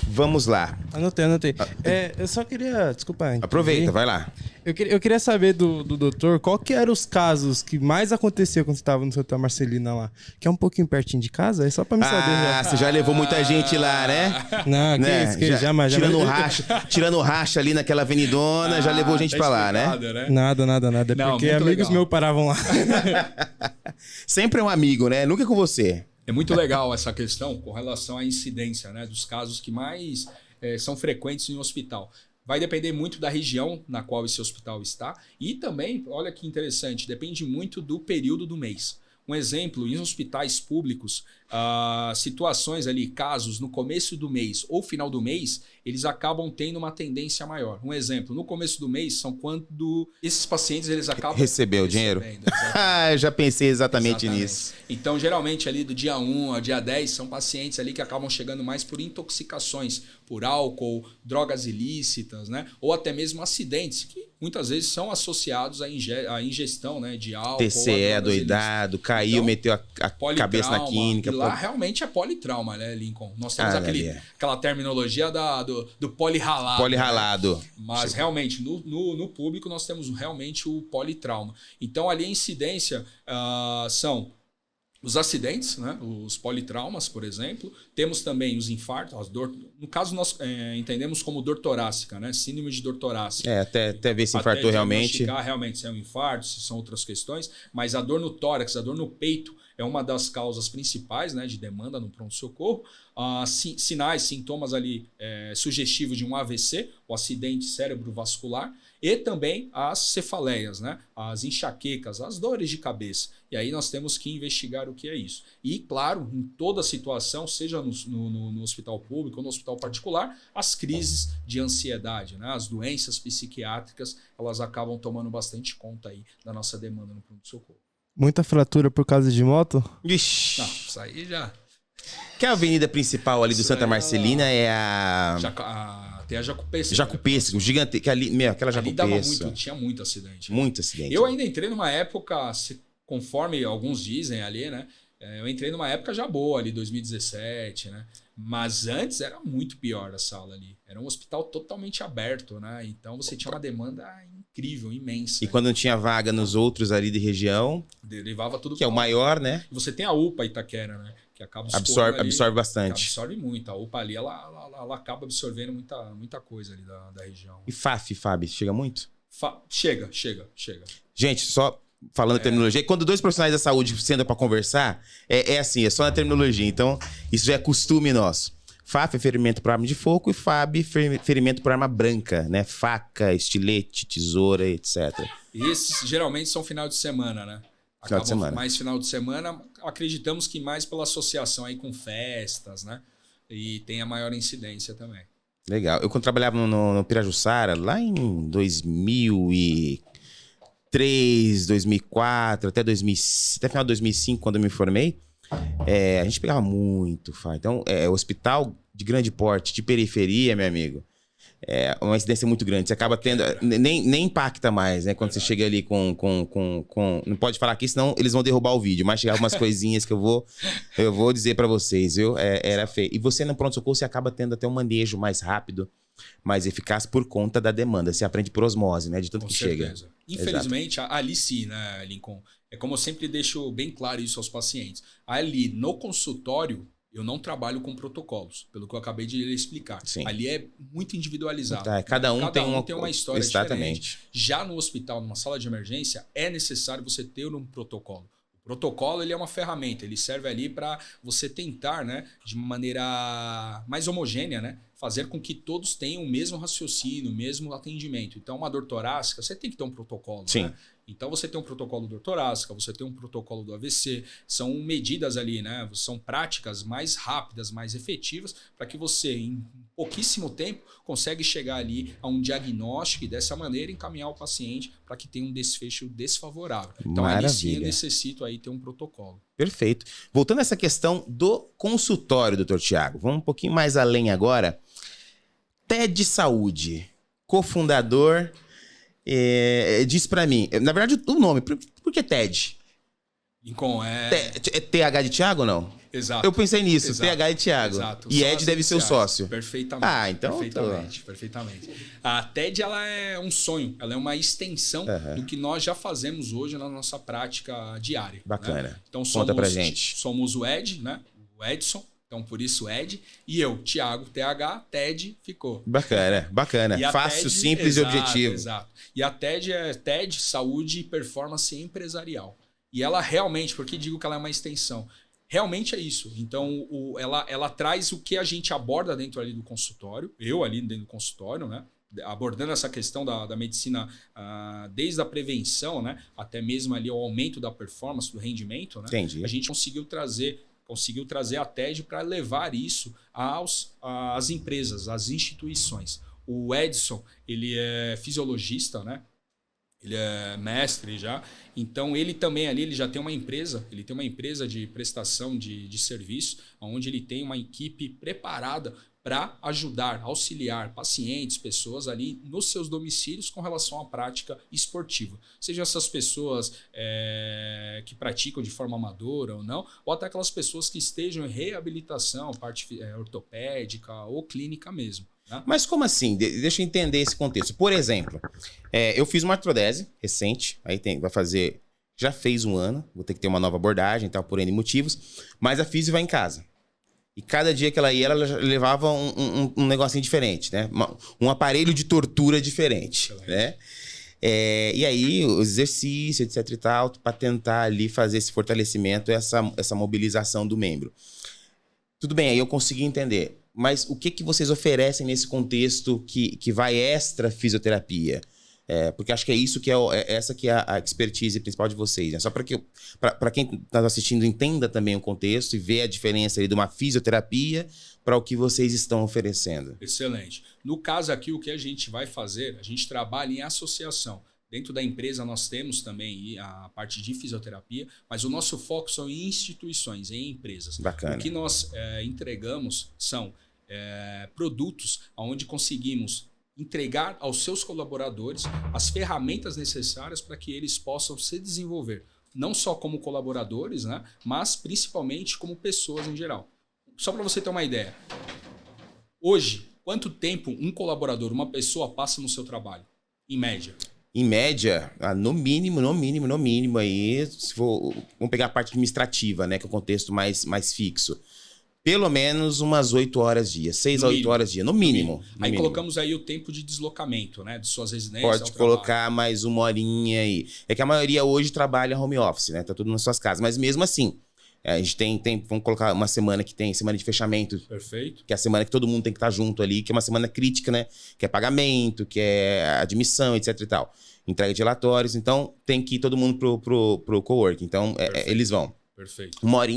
S1: Vamos lá.
S3: Anotei. Eu só queria... Desculpa.
S1: Aproveita, vai lá.
S3: Eu queria saber do doutor qual que eram os casos que mais aconteciam quando você estava no Santa Marcelina lá. Que é um pouquinho pertinho de casa, é só pra me saber.
S1: Ah, você já levou muita gente lá, né?
S3: Não,
S1: né?
S3: que jamais.
S1: Tirando racha ali naquela avenidona, já levou gente pra lá, né?
S3: Nada. É
S2: não,
S3: porque amigos meus paravam lá.
S1: Sempre é um amigo, né? Nunca é com você.
S2: É muito legal essa questão com relação à incidência, né, dos casos que mais são frequentes em um hospital. Vai depender muito da região na qual esse hospital está e também, olha que interessante, depende muito do período do mês. Um exemplo, em hospitais públicos, situações ali, casos no começo do mês ou final do mês, eles acabam tendo uma tendência maior. Um exemplo, no começo do mês são quando esses pacientes eles acabam
S1: recebeu o dinheiro. Eu já pensei exatamente nisso.
S2: Então, geralmente ali do dia 1 ao dia 10 são pacientes ali que acabam chegando mais por intoxicações, por álcool, drogas ilícitas, né? Ou até mesmo acidentes que muitas vezes são associados à ingestão, né, de álcool.
S1: TCE, doidado, caiu, então, meteu a cabeça na química.
S2: E lá realmente é politrauma, né, Lincoln? Nós temos aquela terminologia do polirralado.
S1: Polirralado.
S2: Né? Mas realmente, no público, nós temos realmente o politrauma. Então, ali a incidência são os acidentes, né? Os politraumas, por exemplo. Temos também os infartos, no caso nós entendemos como dor torácica, né? Síndrome de dor torácica.
S1: Até ver se infartou realmente.
S2: Realmente se é um infarto, se são outras questões, mas a dor no tórax, a dor no peito é uma das causas principais, né, de demanda no pronto-socorro. Sinais, sintomas ali sugestivos de um AVC, o acidente cerebrovascular, e também as cefaleias, né, as enxaquecas, as dores de cabeça. E aí nós temos que investigar o que é isso. E, claro, em toda situação, seja no hospital público ou no hospital particular, as crises de ansiedade, né, as doenças psiquiátricas, elas acabam tomando bastante conta aí da nossa demanda no pronto-socorro.
S3: Muita fratura por causa de moto?
S1: Ixi.
S2: Não, isso aí já...
S1: Que a avenida principal ali do Santa Marcelina é
S2: tem a Jacupêssego.
S1: Jacupêssego, gigante. Que ali, aquela Jacupêssego.
S2: Tinha muito acidente.
S1: Muito acidente.
S2: Eu ainda entrei numa época, conforme alguns dizem ali, né? Eu entrei numa época já boa ali, 2017, né? Mas antes era muito pior a sala ali. Era um hospital totalmente aberto, né? Então você tinha uma demanda incrível, imensa.
S1: E quando não tinha vaga nos outros ali de região,
S2: levava tudo
S1: que é o maior, né?
S2: E você tem a UPA Itaquera, né? Que acaba
S1: Absorve bastante.
S2: Absorve muito. A UPA ali, ela acaba absorvendo muita coisa ali da região.
S1: E FAF, Fábio, chega muito?
S2: Chega.
S1: Gente, só falando terminologia, quando dois profissionais da saúde sentam para conversar, é assim, é só na terminologia. Então, isso já é costume nosso. FAF é ferimento por arma de fogo e FAB ferimento por arma branca, né? Faca, estilete, tesoura, etc.
S2: Esses geralmente são final de semana, né?
S1: Final de semana.
S2: Mais final de semana, acreditamos que mais pela associação aí com festas, né? E tem a maior incidência também.
S1: Legal. Eu quando trabalhava no Pirajussara, lá em 2003, 2004, até final de 2005, quando eu me formei, a gente pegava muito, Fá. Então, hospital de grande porte, de periferia, meu amigo, é uma incidência muito grande. Você acaba tendo... Nem impacta mais, né? Quando você chega ali com... Não pode falar aqui, senão eles vão derrubar o vídeo. Mas chegavam umas coisinhas que eu vou dizer pra vocês, viu? Era feio. E você no pronto-socorro, você acaba tendo até um manejo mais rápido, mais eficaz por conta da demanda. Você aprende por osmose, né? De tanto que chega.
S2: Infelizmente, ali sim, né, Lincoln? É como eu sempre deixo bem claro isso aos pacientes. Ali, no consultório, eu não trabalho com protocolos, pelo que eu acabei de explicar.
S1: Sim.
S2: Ali é muito individualizado.
S1: Cada um tem
S2: uma história
S1: exatamente
S2: diferente. Já no hospital, numa sala de emergência, é necessário você ter um protocolo. O protocolo ele é uma ferramenta, ele serve ali para você tentar, né, de uma maneira mais homogênea, né, fazer com que todos tenham o mesmo raciocínio, o mesmo atendimento. Então, uma dor torácica, você tem que ter um protocolo.
S1: Sim.
S2: Né? Então, você tem um protocolo do torácica, você tem um protocolo do AVC, são medidas ali, né? São práticas mais rápidas, mais efetivas, para que você, em pouquíssimo tempo, consegue chegar ali a um diagnóstico e, dessa maneira, encaminhar o paciente para que tenha um desfecho desfavorável. Então, ali sim, eu necessito aí ter um protocolo.
S1: Perfeito. Voltando a essa questão do consultório, doutor Tiago, vamos um pouquinho mais além agora. TED Saúde, cofundador, diz pra mim, na verdade o nome, por que TED?
S2: Lincoln,
S1: é TH de Tiago ou não?
S2: Exato.
S1: Eu pensei nisso,
S2: Exato.
S1: TH de Tiago.
S2: Exato.
S1: E Ed deve ser o sócio.
S2: Perfeitamente.
S1: Ah, então...
S2: Perfeitamente. A TED, ela é um sonho, ela é uma extensão do que nós já fazemos hoje na nossa prática diária.
S1: Bacana.
S2: Né? Então,
S1: conta pra gente.
S2: Somos o Ed, né? O Edson. Então, por isso, Ed. E eu, Tiago, TH, TED, ficou.
S1: Bacana. Fácil,
S2: TED,
S1: simples e objetivo.
S2: Exato. E a TED é TED, Saúde e Performance Empresarial. E ela realmente, porque digo que ela é uma extensão, realmente é isso. Então, ela traz o que a gente aborda dentro ali do consultório, eu ali dentro do consultório, né? Abordando essa questão da medicina desde a prevenção, né? Até mesmo ali o aumento da performance, do rendimento, né?
S1: Entendi.
S2: A gente conseguiu trazer a TED para levar isso às empresas, às instituições. O Edson, ele é fisiologista, né? Ele é mestre já. Então, ele também ali, ele já tem uma empresa, ele tem uma empresa de prestação de serviço, onde ele tem uma equipe preparada para ajudar, auxiliar pacientes, pessoas ali nos seus domicílios com relação à prática esportiva. Sejam essas pessoas que praticam de forma amadora ou não, ou até aquelas pessoas que estejam em reabilitação, parte ortopédica ou clínica mesmo. Né?
S1: Mas como assim? Deixa eu entender esse contexto. Por exemplo, eu fiz uma artrodese recente, aí já fez 1 ano, vou ter que ter uma nova abordagem, tal, por N motivos, mas a fisio vai em casa. E cada dia que ela ia, ela levava um negocinho diferente, né? Um aparelho de tortura diferente, né? E aí, o exercício, etc e tal, para tentar ali fazer esse fortalecimento, essa mobilização do membro. Tudo bem, aí eu consegui entender. Mas o que vocês oferecem nesse contexto que vai extra fisioterapia? Porque acho que é isso que essa que é a expertise principal de vocês. Né? Só para quem está assistindo entenda também o contexto e vê a diferença aí de uma fisioterapia para o que vocês estão oferecendo.
S2: Excelente. No caso aqui, o que a gente vai fazer, a gente trabalha em associação. Dentro da empresa nós temos também a parte de fisioterapia, mas o nosso foco são em instituições, em empresas.
S1: Bacana.
S2: O que nós entregamos são produtos onde conseguimos entregar aos seus colaboradores as ferramentas necessárias para que eles possam se desenvolver não só como colaboradores, né? Mas principalmente como pessoas em geral. Só para você ter uma ideia. Hoje, quanto tempo um colaborador, uma pessoa passa no seu trabalho? Em média.
S1: Em média, no mínimo aí, se for, vamos pegar a parte administrativa, né, que é o contexto mais fixo. Pelo menos umas 8 horas dia, 6 a 8 horas dia, no mínimo.
S2: Aí colocamos aí o tempo de deslocamento, né, de suas residências.
S1: Pode colocar mais uma horinha aí. É que a maioria hoje trabalha home office, né, tá tudo nas suas casas, mas mesmo assim, a gente tem, vamos colocar uma semana que tem semana de fechamento.
S2: Perfeito.
S1: Que é a semana que todo mundo tem que estar junto ali, que é uma semana crítica, né? Que é pagamento, que é admissão, etc e tal. Entrega de relatórios. Então, tem que ir todo mundo pro coworking. Então, eles vão.
S2: Perfeito.
S1: Uma hora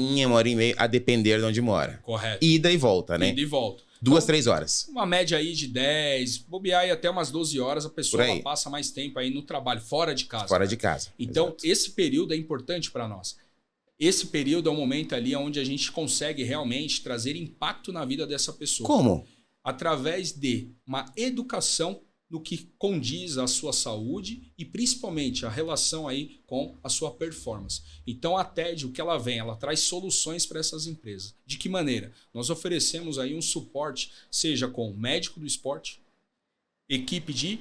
S1: e meia, a depender de onde mora.
S2: Correto.
S1: Ida e volta, né?
S2: Ida e volta.
S1: 2, 3 horas.
S2: Uma média aí de 10, bobear aí até umas 12 horas, a pessoa passa mais tempo aí no trabalho, fora de casa.
S1: Fora de casa.
S2: Então,
S1: exato.
S2: Esse período é importante para nós. Esse período é o momento ali onde a gente consegue realmente trazer impacto na vida dessa pessoa.
S1: Como?
S2: Através de uma educação no que condiz à sua saúde e principalmente a relação aí com a sua performance. Então a TED, o que ela vem? Ela traz soluções para essas empresas. De que maneira? Nós oferecemos aí um suporte, seja com médico do esporte, equipe de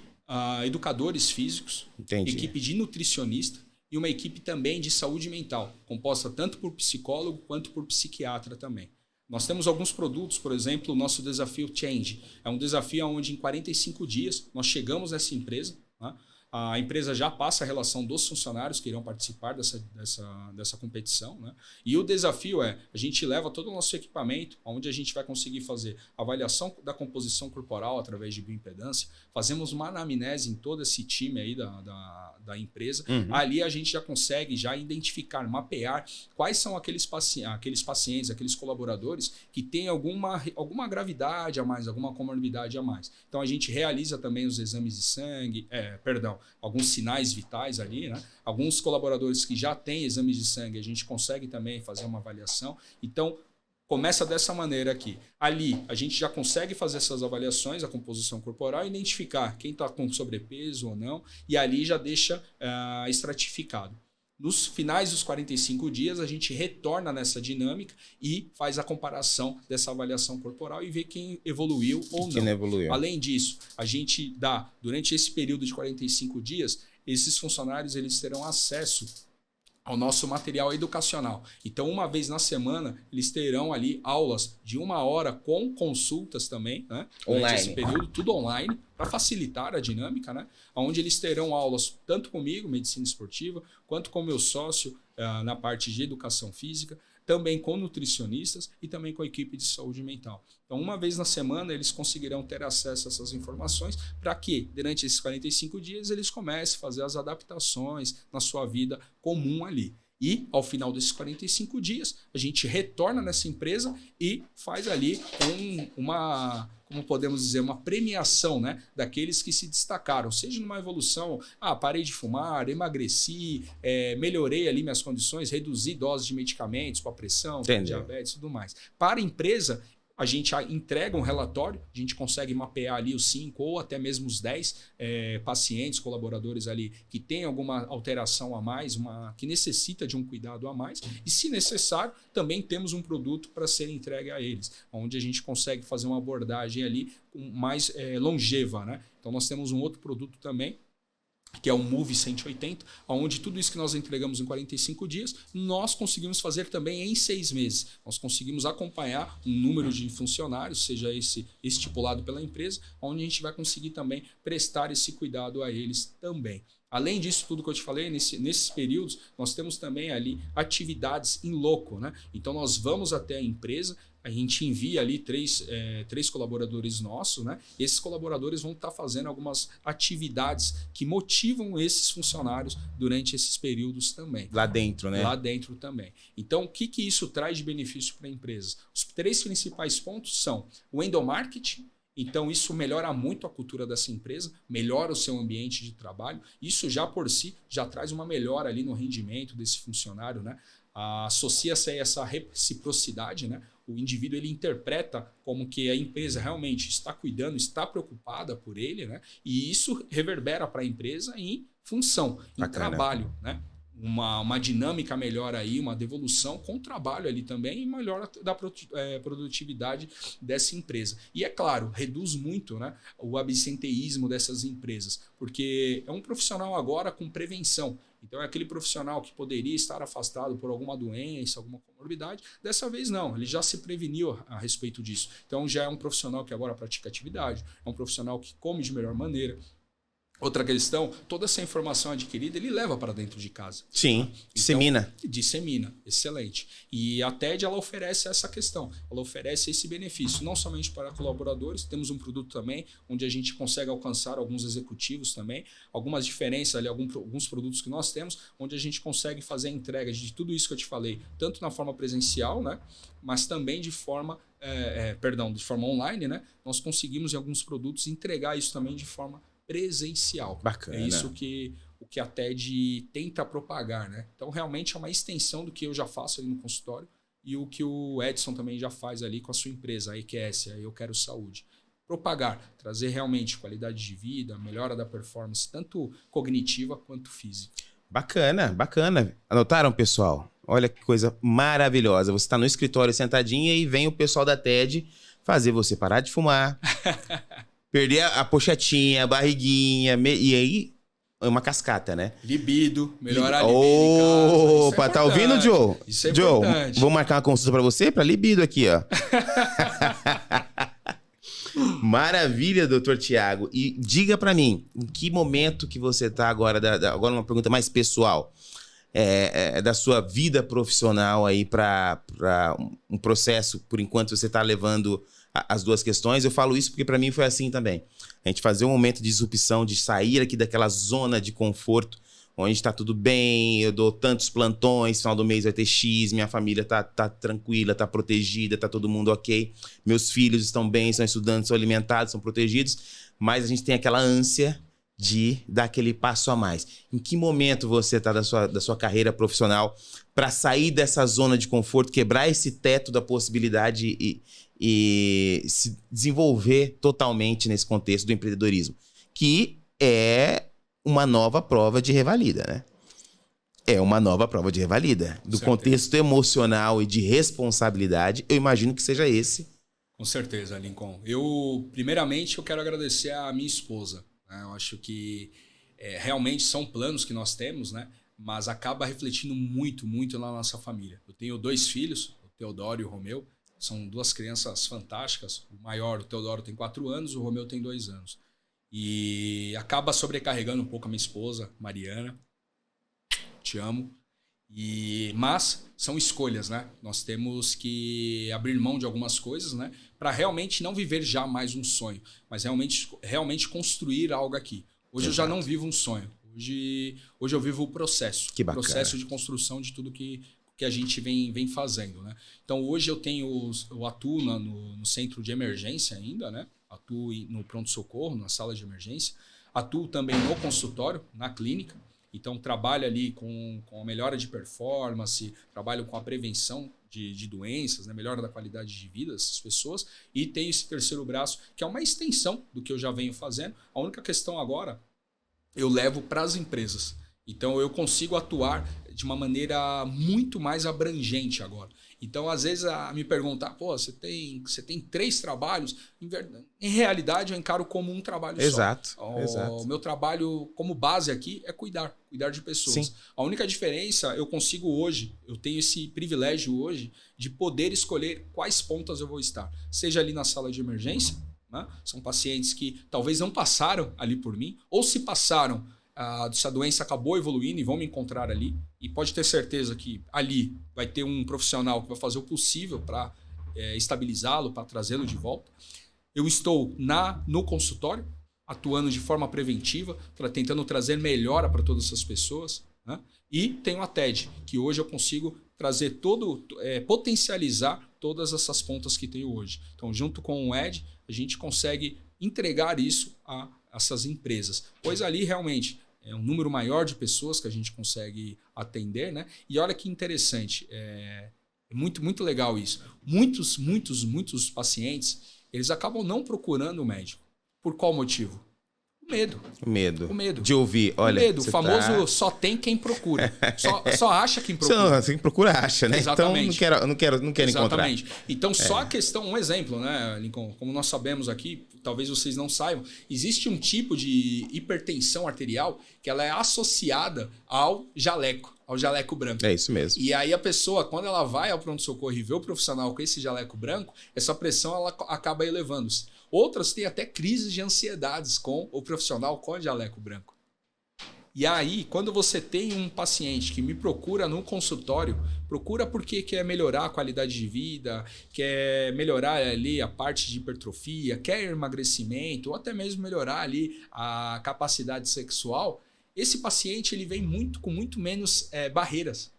S2: educadores físicos,
S1: Entendi.
S2: equipe de nutricionista, e uma equipe também de saúde mental, composta tanto por psicólogo quanto por psiquiatra também. Nós temos alguns produtos, por exemplo, o nosso desafio Change. É um desafio onde em 45 dias nós chegamos nessa empresa, né? A empresa já passa a relação dos funcionários que irão participar dessa competição, né? E o desafio é, a gente leva todo o nosso equipamento, onde a gente vai conseguir fazer avaliação da composição corporal através de bioimpedância, fazemos uma anamnese em todo esse time aí da empresa.
S1: Uhum.
S2: Ali a gente já consegue já identificar, mapear quais são aqueles pacientes, aqueles colaboradores que têm alguma gravidade a mais, alguma comorbidade a mais. Então a gente realiza também os exames de sangue, alguns sinais vitais ali, né? Alguns colaboradores que já têm exames de sangue, a gente consegue também fazer uma avaliação. Então, começa dessa maneira aqui. Ali, a gente já consegue fazer essas avaliações, a composição corporal, identificar quem está com sobrepeso ou não, e ali já deixa estratificado. Nos finais dos 45 dias, a gente retorna nessa dinâmica e faz a comparação dessa avaliação corporal e vê quem evoluiu ou
S1: Quem
S2: não.
S1: evoluiu.
S2: Além disso, a gente dá, durante esse período de 45 dias, esses funcionários eles terão acesso ao nosso material educacional. Então, uma vez na semana, eles terão ali aulas de 1 hora com consultas também, né? Durante esse período, tudo online, para facilitar a dinâmica, né? Onde eles terão aulas tanto comigo, medicina esportiva, quanto com meu sócio na parte de educação física, também com nutricionistas e também com a equipe de saúde mental. Então, uma vez na semana, eles conseguirão ter acesso a essas informações para que, durante esses 45 dias, eles comecem a fazer as adaptações na sua vida comum ali. E, ao final desses 45 dias, a gente retorna nessa empresa e faz ali como podemos dizer, uma premiação, né, daqueles que se destacaram, seja numa evolução, parei de fumar, emagreci, melhorei ali minhas condições, reduzi doses de medicamentos para pressão, diabetes e tudo mais. Para a empresa, a gente entrega um relatório, a gente consegue mapear ali os 5 ou até mesmo os 10 pacientes, colaboradores ali que tem alguma alteração a mais, que necessita de um cuidado a mais, e se necessário, também temos um produto para ser entregue a eles, onde a gente consegue fazer uma abordagem ali mais longeva, né? Então nós temos um outro produto também, que é o Move 180, onde tudo isso que nós entregamos em 45 dias, nós conseguimos fazer também em 6 meses. Nós conseguimos acompanhar um número de funcionários, seja esse estipulado pela empresa, onde a gente vai conseguir também prestar esse cuidado a eles também. Além disso, tudo que eu te falei, nesses períodos, nós temos também ali atividades in loco, né? Então, nós vamos até a empresa, a gente envia ali três colaboradores nossos, né? Esses colaboradores vão estar fazendo algumas atividades que motivam esses funcionários durante esses períodos também.
S1: Lá dentro, né?
S2: Lá dentro também. Então, o que isso traz de benefício para a empresa? Os 3 principais pontos são o endomarketing. Então, isso melhora muito a cultura dessa empresa, melhora o seu ambiente de trabalho. Isso já por si já traz uma melhora ali no rendimento desse funcionário, né? Associa-se a essa reciprocidade, né? O indivíduo ele interpreta como que a empresa realmente está cuidando, está preocupada por ele, né? E isso reverbera para a empresa em função, em trabalho, né? uma dinâmica melhor aí, uma devolução com o trabalho ali também e melhora da produtividade dessa empresa. E é claro, reduz muito, né, o absenteísmo dessas empresas, porque é um profissional agora com prevenção. Então é aquele profissional que poderia estar afastado por alguma doença, alguma comorbidade. Dessa vez não, ele já se preveniu a respeito disso. Então já é um profissional que agora pratica atividade, é um profissional que come de melhor maneira. Outra questão, toda essa informação adquirida ele leva para dentro de casa.
S1: Sim, dissemina.
S2: Então, dissemina, excelente. E a TED ela oferece essa questão, ela oferece esse benefício, não somente para colaboradores, temos um produto também onde a gente consegue alcançar alguns executivos também, algumas diferenças ali, alguns produtos que nós temos, onde a gente consegue fazer a entrega de tudo isso que eu te falei, tanto na forma presencial, né, mas também de forma, de forma online, né, nós conseguimos em alguns produtos entregar isso também de forma presencial.
S1: Bacana.
S2: É isso o que a TED tenta propagar, né? Então, realmente é uma extensão do que eu já faço ali no consultório e o que o Edson também já faz ali com a sua empresa, a EQS, a Eu Quero Saúde. Propagar, trazer realmente qualidade de vida, melhora da performance, tanto cognitiva quanto física.
S1: Bacana, bacana. Anotaram, pessoal? Olha que coisa maravilhosa. Você está no escritório sentadinha e vem o pessoal da TED fazer você parar de fumar, perder a pochetinha, a barriguinha, e aí é uma cascata, né?
S2: Libido, melhorar a libido em casa.
S1: Opa, tá ouvindo, Joe?
S2: Isso é
S1: Joe,
S2: importante.
S1: vou marcar uma consulta pra você, pra libido aqui, ó. Maravilha, doutor Tiago. E diga pra mim, em que momento que você tá agora, agora uma pergunta mais pessoal, da sua vida profissional aí pra um processo, por enquanto você tá levando as duas questões. Eu falo isso porque para mim foi assim também. A gente fazer um momento de disrupção, de sair aqui daquela zona de conforto, onde está tudo bem, eu dou tantos plantões, final do mês vai ter X, minha família tá tranquila, tá protegida, tá todo mundo ok, meus filhos estão bem, são estudantes, são alimentados, são protegidos, mas a gente tem aquela ânsia de dar aquele passo a mais. Em que momento você está da sua carreira profissional para sair dessa zona de conforto, quebrar esse teto da possibilidade e se desenvolver totalmente nesse contexto do empreendedorismo, que é uma nova prova de revalida, né? É uma nova prova de revalida. Do contexto emocional e de responsabilidade, eu imagino que seja esse.
S2: Com certeza, Lincoln. Primeiramente, eu quero agradecer a minha esposa. Né? Eu acho que realmente são planos que nós temos, né? Mas acaba refletindo muito, muito na nossa família. Eu tenho 2 filhos, o Teodoro e o Romeu. São 2 crianças fantásticas. O maior, o Teodoro, tem 4 anos, o Romeu tem 2 anos. E acaba sobrecarregando um pouco a minha esposa, Mariana. Te amo. Mas são escolhas, né? Nós temos que abrir mão de algumas coisas, né? Para realmente não viver já mais um sonho, mas realmente construir algo aqui. Hoje eu já não vivo um sonho. Hoje eu vivo o processo.
S1: Que bacana.
S2: O processo de construção de tudo que a gente vem fazendo, né? Então hoje eu atuo no centro de emergência ainda, né? Atuo no pronto-socorro, na sala de emergência. Atuo também no consultório, na clínica. Então trabalho ali com a melhora de performance, trabalho com a prevenção de doenças, né? Melhora da qualidade de vida dessas pessoas. E tenho esse terceiro braço, que é uma extensão do que eu já venho fazendo. A única questão agora, eu levo para as empresas. Então eu consigo atuar de uma maneira muito mais abrangente agora. Então, às vezes, me perguntar, você tem 3 trabalhos? Em realidade, eu encaro como um trabalho
S1: exato,
S2: só.
S1: Exato.
S2: O meu trabalho como base aqui é cuidar de pessoas.
S1: Sim.
S2: A única diferença, eu tenho esse privilégio hoje de poder escolher quais pontas eu vou estar. Seja ali na sala de emergência, né? São pacientes que talvez não passaram ali por mim, ou se passaram, se a doença acabou evoluindo e vão me encontrar ali. E pode ter certeza que ali vai ter um profissional que vai fazer o possível para estabilizá-lo, para trazê-lo de volta. Eu estou no consultório, atuando de forma preventiva, tentando trazer melhora para todas essas pessoas. Né? E tenho a TED, que hoje eu consigo trazer potencializar todas essas pontas que tenho hoje. Então, junto com o Ed, a gente consegue entregar isso a essas empresas. Pois ali, realmente, é um número maior de pessoas que a gente consegue atender, né? E olha que interessante, é muito, muito legal isso. Muitos pacientes, eles acabam não procurando o médico. Por qual motivo? O medo.
S1: De ouvir, olha...
S2: O medo. O famoso só tem quem procura. Só acha quem procura.
S1: Quem procura acha, né?
S2: Exatamente.
S1: Então não quero encontrar.
S2: Exatamente. Então só a questão, um exemplo, né, Lincoln? Como nós sabemos aqui, talvez vocês não saibam, existe um tipo de hipertensão arterial que ela é associada ao jaleco branco.
S1: É isso mesmo.
S2: E aí a pessoa, quando ela vai ao pronto-socorro e vê o profissional com esse jaleco branco, essa pressão ela acaba elevando-se. Outras têm até crises de ansiedades com o profissional com jaleco branco. E aí, quando você tem um paciente que me procura no consultório, procura porque quer melhorar a qualidade de vida, quer melhorar ali a parte de hipertrofia, quer emagrecimento, ou até mesmo melhorar ali a capacidade sexual, esse paciente ele vem com muito menos barreiras.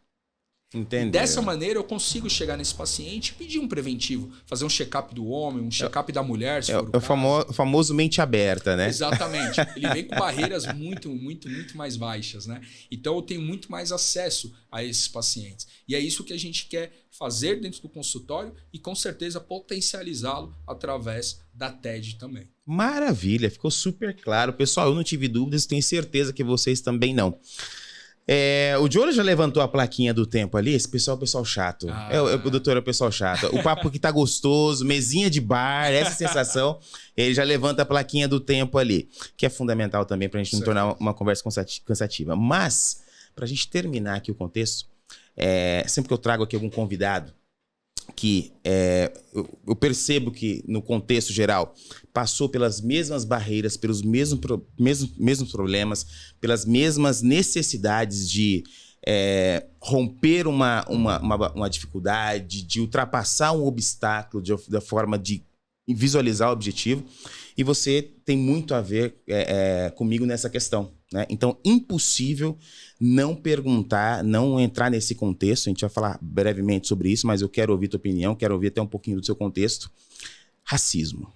S1: Entendeu?
S2: Dessa maneira eu consigo chegar nesse paciente e pedir um preventivo, fazer um check-up do homem, um check-up da mulher, se for o caso.
S1: O famoso mente aberta, né?
S2: Exatamente. Ele vem com barreiras muito mais baixas, né? Então eu tenho muito mais acesso a esses pacientes. E é isso que a gente quer fazer dentro do consultório e com certeza potencializá-lo através da TED também.
S1: Maravilha, ficou super claro. Pessoal, eu não tive dúvidas, tenho certeza que vocês também não. O Diogo já levantou a plaquinha do tempo ali. Esse pessoal é o pessoal chato. O doutor é o pessoal chato. O papo que tá gostoso, mesinha de bar, essa sensação. Ele já levanta a plaquinha do tempo ali, que é fundamental também pra gente não tornar uma conversa cansativa. Mas, pra gente terminar aqui o contexto, sempre que eu trago aqui algum convidado que eu percebo que no contexto geral passou pelas mesmas barreiras, pelos mesmos problemas, pelas mesmas necessidades de romper uma dificuldade, de ultrapassar um obstáculo da forma de visualizar o objetivo, e você tem muito a ver comigo nessa questão, né? Então, impossível não perguntar, não entrar nesse contexto. A gente vai falar brevemente sobre isso, mas eu quero ouvir tua opinião, quero ouvir até um pouquinho do seu contexto. Racismo.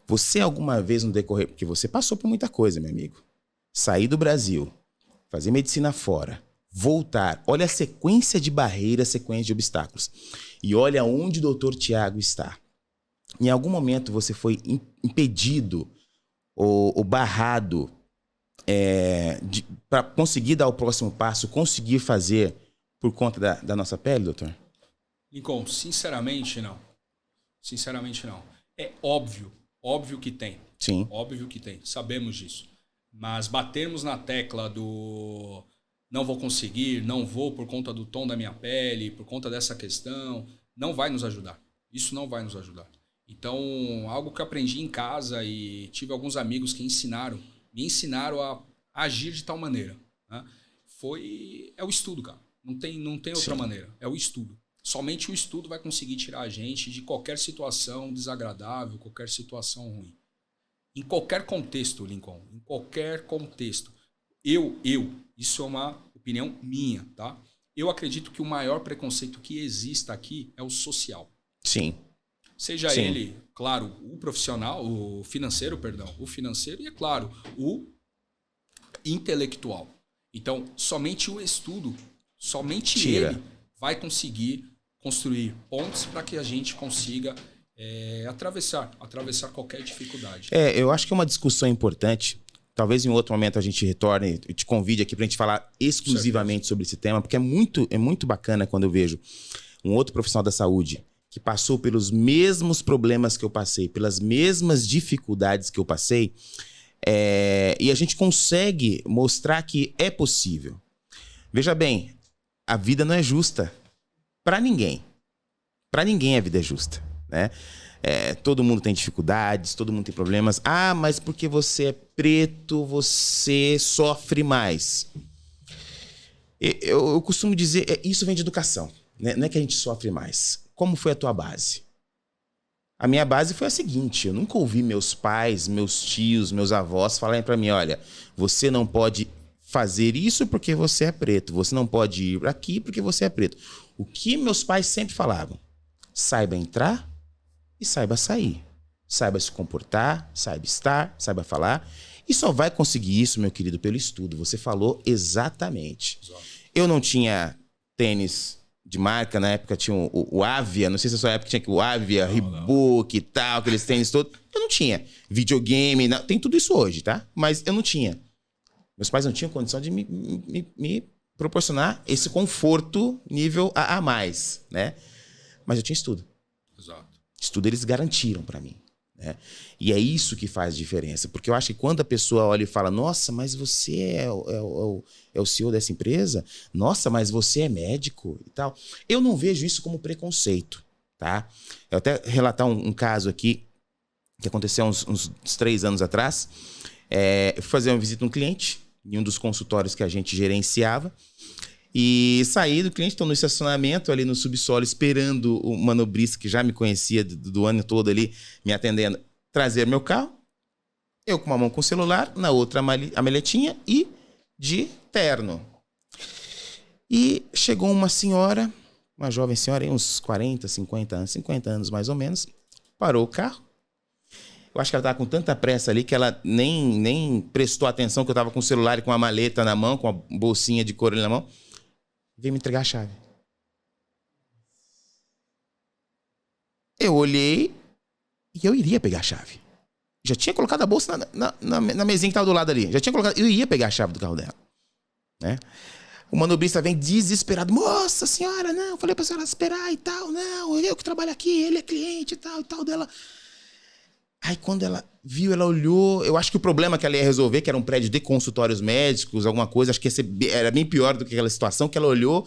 S1: Você alguma vez no decorrer... Porque você passou por muita coisa, meu amigo. Sair do Brasil, fazer medicina fora, voltar. Olha a sequência de barreiras, sequência de obstáculos. E olha onde o doutor Tiago está. Em algum momento você foi impedido ou barrado para conseguir dar o próximo passo, conseguir fazer por conta da nossa pele, doutor?
S2: Lincoln, sinceramente não. Sinceramente não. É óbvio que tem.
S1: Sim.
S2: Óbvio que tem, sabemos disso. Mas batermos na tecla do não vou conseguir, não vou por conta do tom da minha pele, por conta dessa questão, não vai nos ajudar. Isso não vai nos ajudar. Então, algo que eu aprendi em casa e tive alguns amigos que me ensinaram a agir de tal maneira, né? É o estudo, cara. Não tem outra maneira. É o estudo. Somente o estudo vai conseguir tirar a gente de qualquer situação desagradável, qualquer situação ruim. Em qualquer contexto, Lincoln, em qualquer contexto. Isso é uma opinião minha, tá? Eu acredito que o maior preconceito que exista aqui é o social.
S1: Sim.
S2: Seja ele, claro, o profissional, o financeiro e, é claro, o intelectual. Então, somente o estudo, somente ele vai conseguir construir pontes para que a gente consiga atravessar qualquer dificuldade.
S1: Eu acho que é uma discussão importante. Talvez em outro momento a gente retorne e te convide aqui para a gente falar exclusivamente sobre esse tema, porque é muito bacana quando eu vejo um outro profissional da saúde que passou pelos mesmos problemas que eu passei, pelas mesmas dificuldades que eu passei, e a gente consegue mostrar que é possível. Veja bem, a vida não é justa para ninguém. Para ninguém a vida é justa, né? Todo mundo tem dificuldades, todo mundo tem problemas. Ah, mas porque você é preto, você sofre mais. Eu costumo dizer, isso vem de educação, né? Não é que a gente sofre mais. Como foi a tua base? A minha base foi a seguinte: eu nunca ouvi meus pais, meus tios, meus avós falarem para mim, olha, você não pode fazer isso porque você é preto, você não pode ir aqui porque você é preto. O que meus pais sempre falavam? Saiba entrar e saiba sair. Saiba se comportar, saiba estar, saiba falar. E só vai conseguir isso, meu querido, pelo estudo. Você falou exatamente. Eu não tinha tênis de marca, na época tinha o Avia, não sei se na sua época tinha o Avia, Reebok e tal, aqueles tênis todos. Eu não tinha. Videogame, não, tem tudo isso hoje, tá? Mas eu não tinha. Meus pais não tinham condição de me proporcionar esse conforto nível a mais, né? Mas eu tinha estudo.
S2: Exato.
S1: Estudo eles garantiram pra mim, né? E é isso que faz diferença. Porque eu acho que quando a pessoa olha e fala, nossa, mas você é o CEO dessa empresa? Nossa, mas você é médico e tal. Eu não vejo isso como preconceito, tá? Eu até relatar um caso aqui que aconteceu uns 3 anos atrás. Eu fui fazer uma visita a um cliente em um dos consultórios que a gente gerenciava. E saí do cliente, estou no estacionamento ali no subsolo, esperando o manobrista que já me conhecia do ano todo ali, me atendendo, trazer meu carro. Eu com uma mão com o celular, na outra a maletinha e de terno. E chegou uma senhora, uma jovem senhora, uns 40, 50 anos mais ou menos, parou o carro. Eu acho que ela estava com tanta pressa ali que ela nem prestou atenção que eu estava com o celular e com a maleta na mão, com a bolsinha de couro ali na mão. Veio me entregar a chave. Eu olhei e eu iria pegar a chave. Já tinha colocado a bolsa na mesinha que estava do lado ali. Já tinha colocado, eu ia pegar a chave do carro dela, né? O manobrista vem desesperado. Moça, senhora, não, falei pra senhora esperar e tal. Não, eu que trabalho aqui, ele é cliente e tal dela. Aí quando ela viu, ela olhou. Eu acho que o problema que ela ia resolver, que era um prédio de consultórios médicos, alguma coisa, acho que era bem pior do que aquela situação, que ela olhou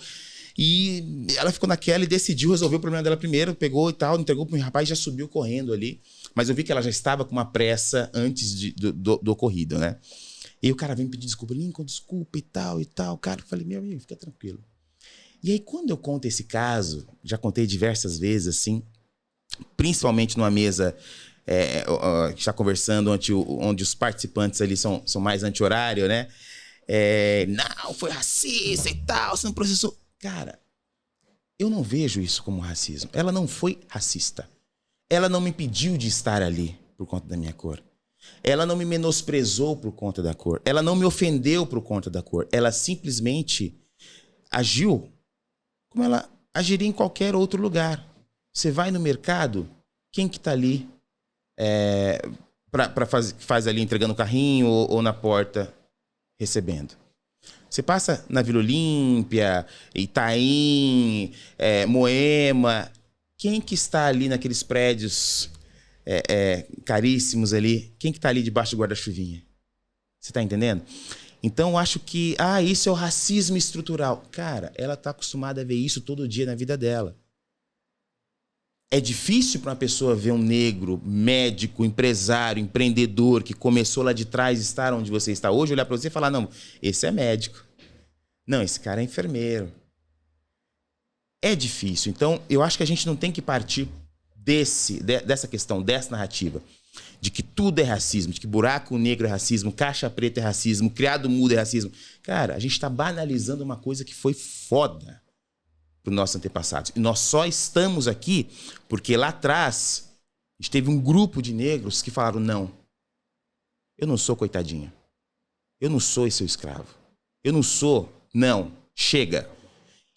S1: e ela ficou naquela e decidiu resolver o problema dela primeiro, pegou e tal, entregou para o rapaz e já subiu correndo ali. Mas eu vi que ela já estava com uma pressa antes do ocorrido, né? E o cara vem me pedir desculpa, Lincoln, desculpa e tal. Cara, eu falei, meu amigo, fica tranquilo. E aí quando eu conto esse caso, já contei diversas vezes, assim, principalmente numa mesa... que está conversando onde os participantes ali são mais anti-horário, né? Não, foi racista e tal, você não processou. Cara, eu não vejo isso como racismo. Ela não foi racista. Ela não me impediu de estar ali por conta da minha cor. Ela não me menosprezou por conta da cor. Ela não me ofendeu por conta da cor. Ela simplesmente agiu como ela agiria em qualquer outro lugar. Você vai no mercado, quem que tá ali? Faz ali entregando o carrinho ou na porta recebendo. Você passa na Vila Olímpia, Itaim, Moema, quem que está ali naqueles prédios caríssimos ali? Quem que está ali debaixo do guarda-chuvinha? Você está entendendo? Então eu acho que isso é o racismo estrutural. Cara, ela está acostumada a ver isso todo dia na vida dela. É difícil para uma pessoa ver um negro, médico, empresário, empreendedor, que começou lá de trás, estar onde você está hoje, olhar para você e falar, não, esse é médico. Não, esse cara é enfermeiro. É difícil. Então, eu acho que a gente não tem que partir dessa questão, dessa narrativa, de que tudo é racismo, de que buraco negro é racismo, caixa preta é racismo, criado mudo é racismo. Cara, a gente está banalizando uma coisa que foi foda para os nossos antepassados. E nós só estamos aqui porque lá atrás a gente teve um grupo de negros que falaram, não, eu não sou coitadinho. Eu não sou esse seu escravo. Eu não sou, não, chega.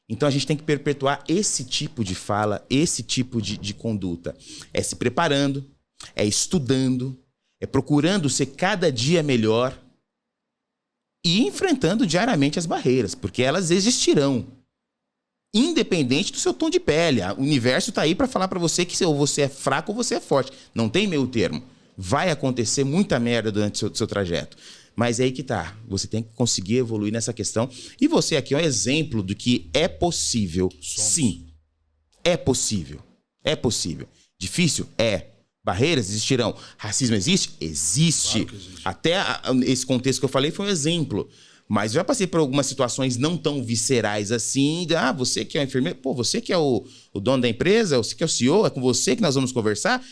S1: Então a gente tem que perpetuar esse tipo de fala, esse tipo de conduta. É se preparando, é estudando, é procurando ser cada dia melhor e enfrentando diariamente as barreiras, porque elas existirão. Independente do seu tom de pele. O universo está aí para falar para você que ou você é fraco ou você é forte. Não tem meio termo. Vai acontecer muita merda durante o seu trajeto. Mas é aí que tá. Você tem que conseguir evoluir nessa questão. E você aqui é um exemplo do que é possível. Sim. É possível. É possível. Difícil? É. Barreiras existirão. Racismo existe? Existe. Claro que existe. Até esse contexto que eu falei foi um exemplo. Mas eu já passei por algumas situações não tão viscerais assim. Você que é o enfermeiro, você que é o dono da empresa, você que é o CEO, é com você que nós vamos conversar.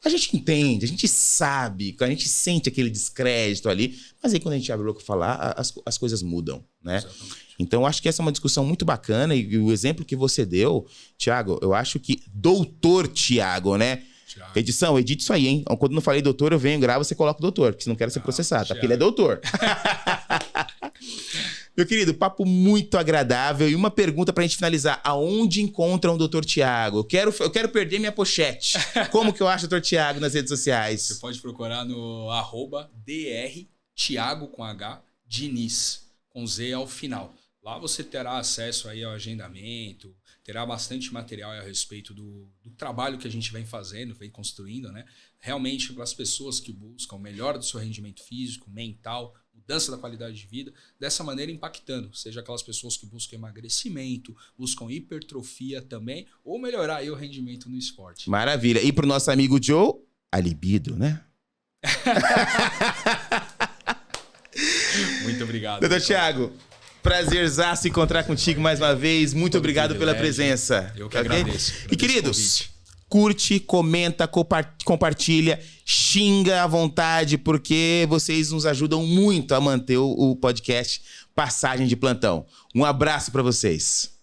S1: A gente entende, a gente sabe, a gente sente aquele descrédito ali. Mas aí quando a gente abre o boca e falar, as coisas mudam, né? Exatamente. Então eu acho que essa é uma discussão muito bacana. E o exemplo que você deu, Thiago, eu acho que doutor Thiago, né? Thiago. Edição, edite isso aí, hein? Quando eu não falei doutor, eu venho, gravo, você coloca o doutor, porque você não quer ser processado, tá? Porque ele é doutor. Meu querido, papo muito agradável. E uma pergunta pra gente finalizar. Aonde encontram o Dr. Thiago? Eu quero perder minha pochete. Como que eu acho o Dr. Thiago nas redes sociais?
S2: Você pode procurar no @Dr. Thiago com H, Diniz, com Z ao final. Lá você terá acesso aí ao agendamento, terá bastante material a respeito do trabalho que a gente vem fazendo, vem construindo, né? Realmente para as pessoas que buscam o melhor do seu rendimento físico, mental, mudança da qualidade de vida, dessa maneira impactando, seja aquelas pessoas que buscam emagrecimento, buscam hipertrofia também, ou melhorar aí o rendimento no esporte.
S1: Maravilha. E pro nosso amigo Joe, a libido, né?
S2: Muito obrigado.
S1: Doutor Thiago, prazerzaço encontrar contigo mais uma vez. Muito obrigado pela presença.
S2: Eu que agradeço.
S1: E queridos, curte, comenta, compartilha, xinga à vontade, porque vocês nos ajudam muito a manter o podcast Passagem de Plantão. Um abraço para vocês.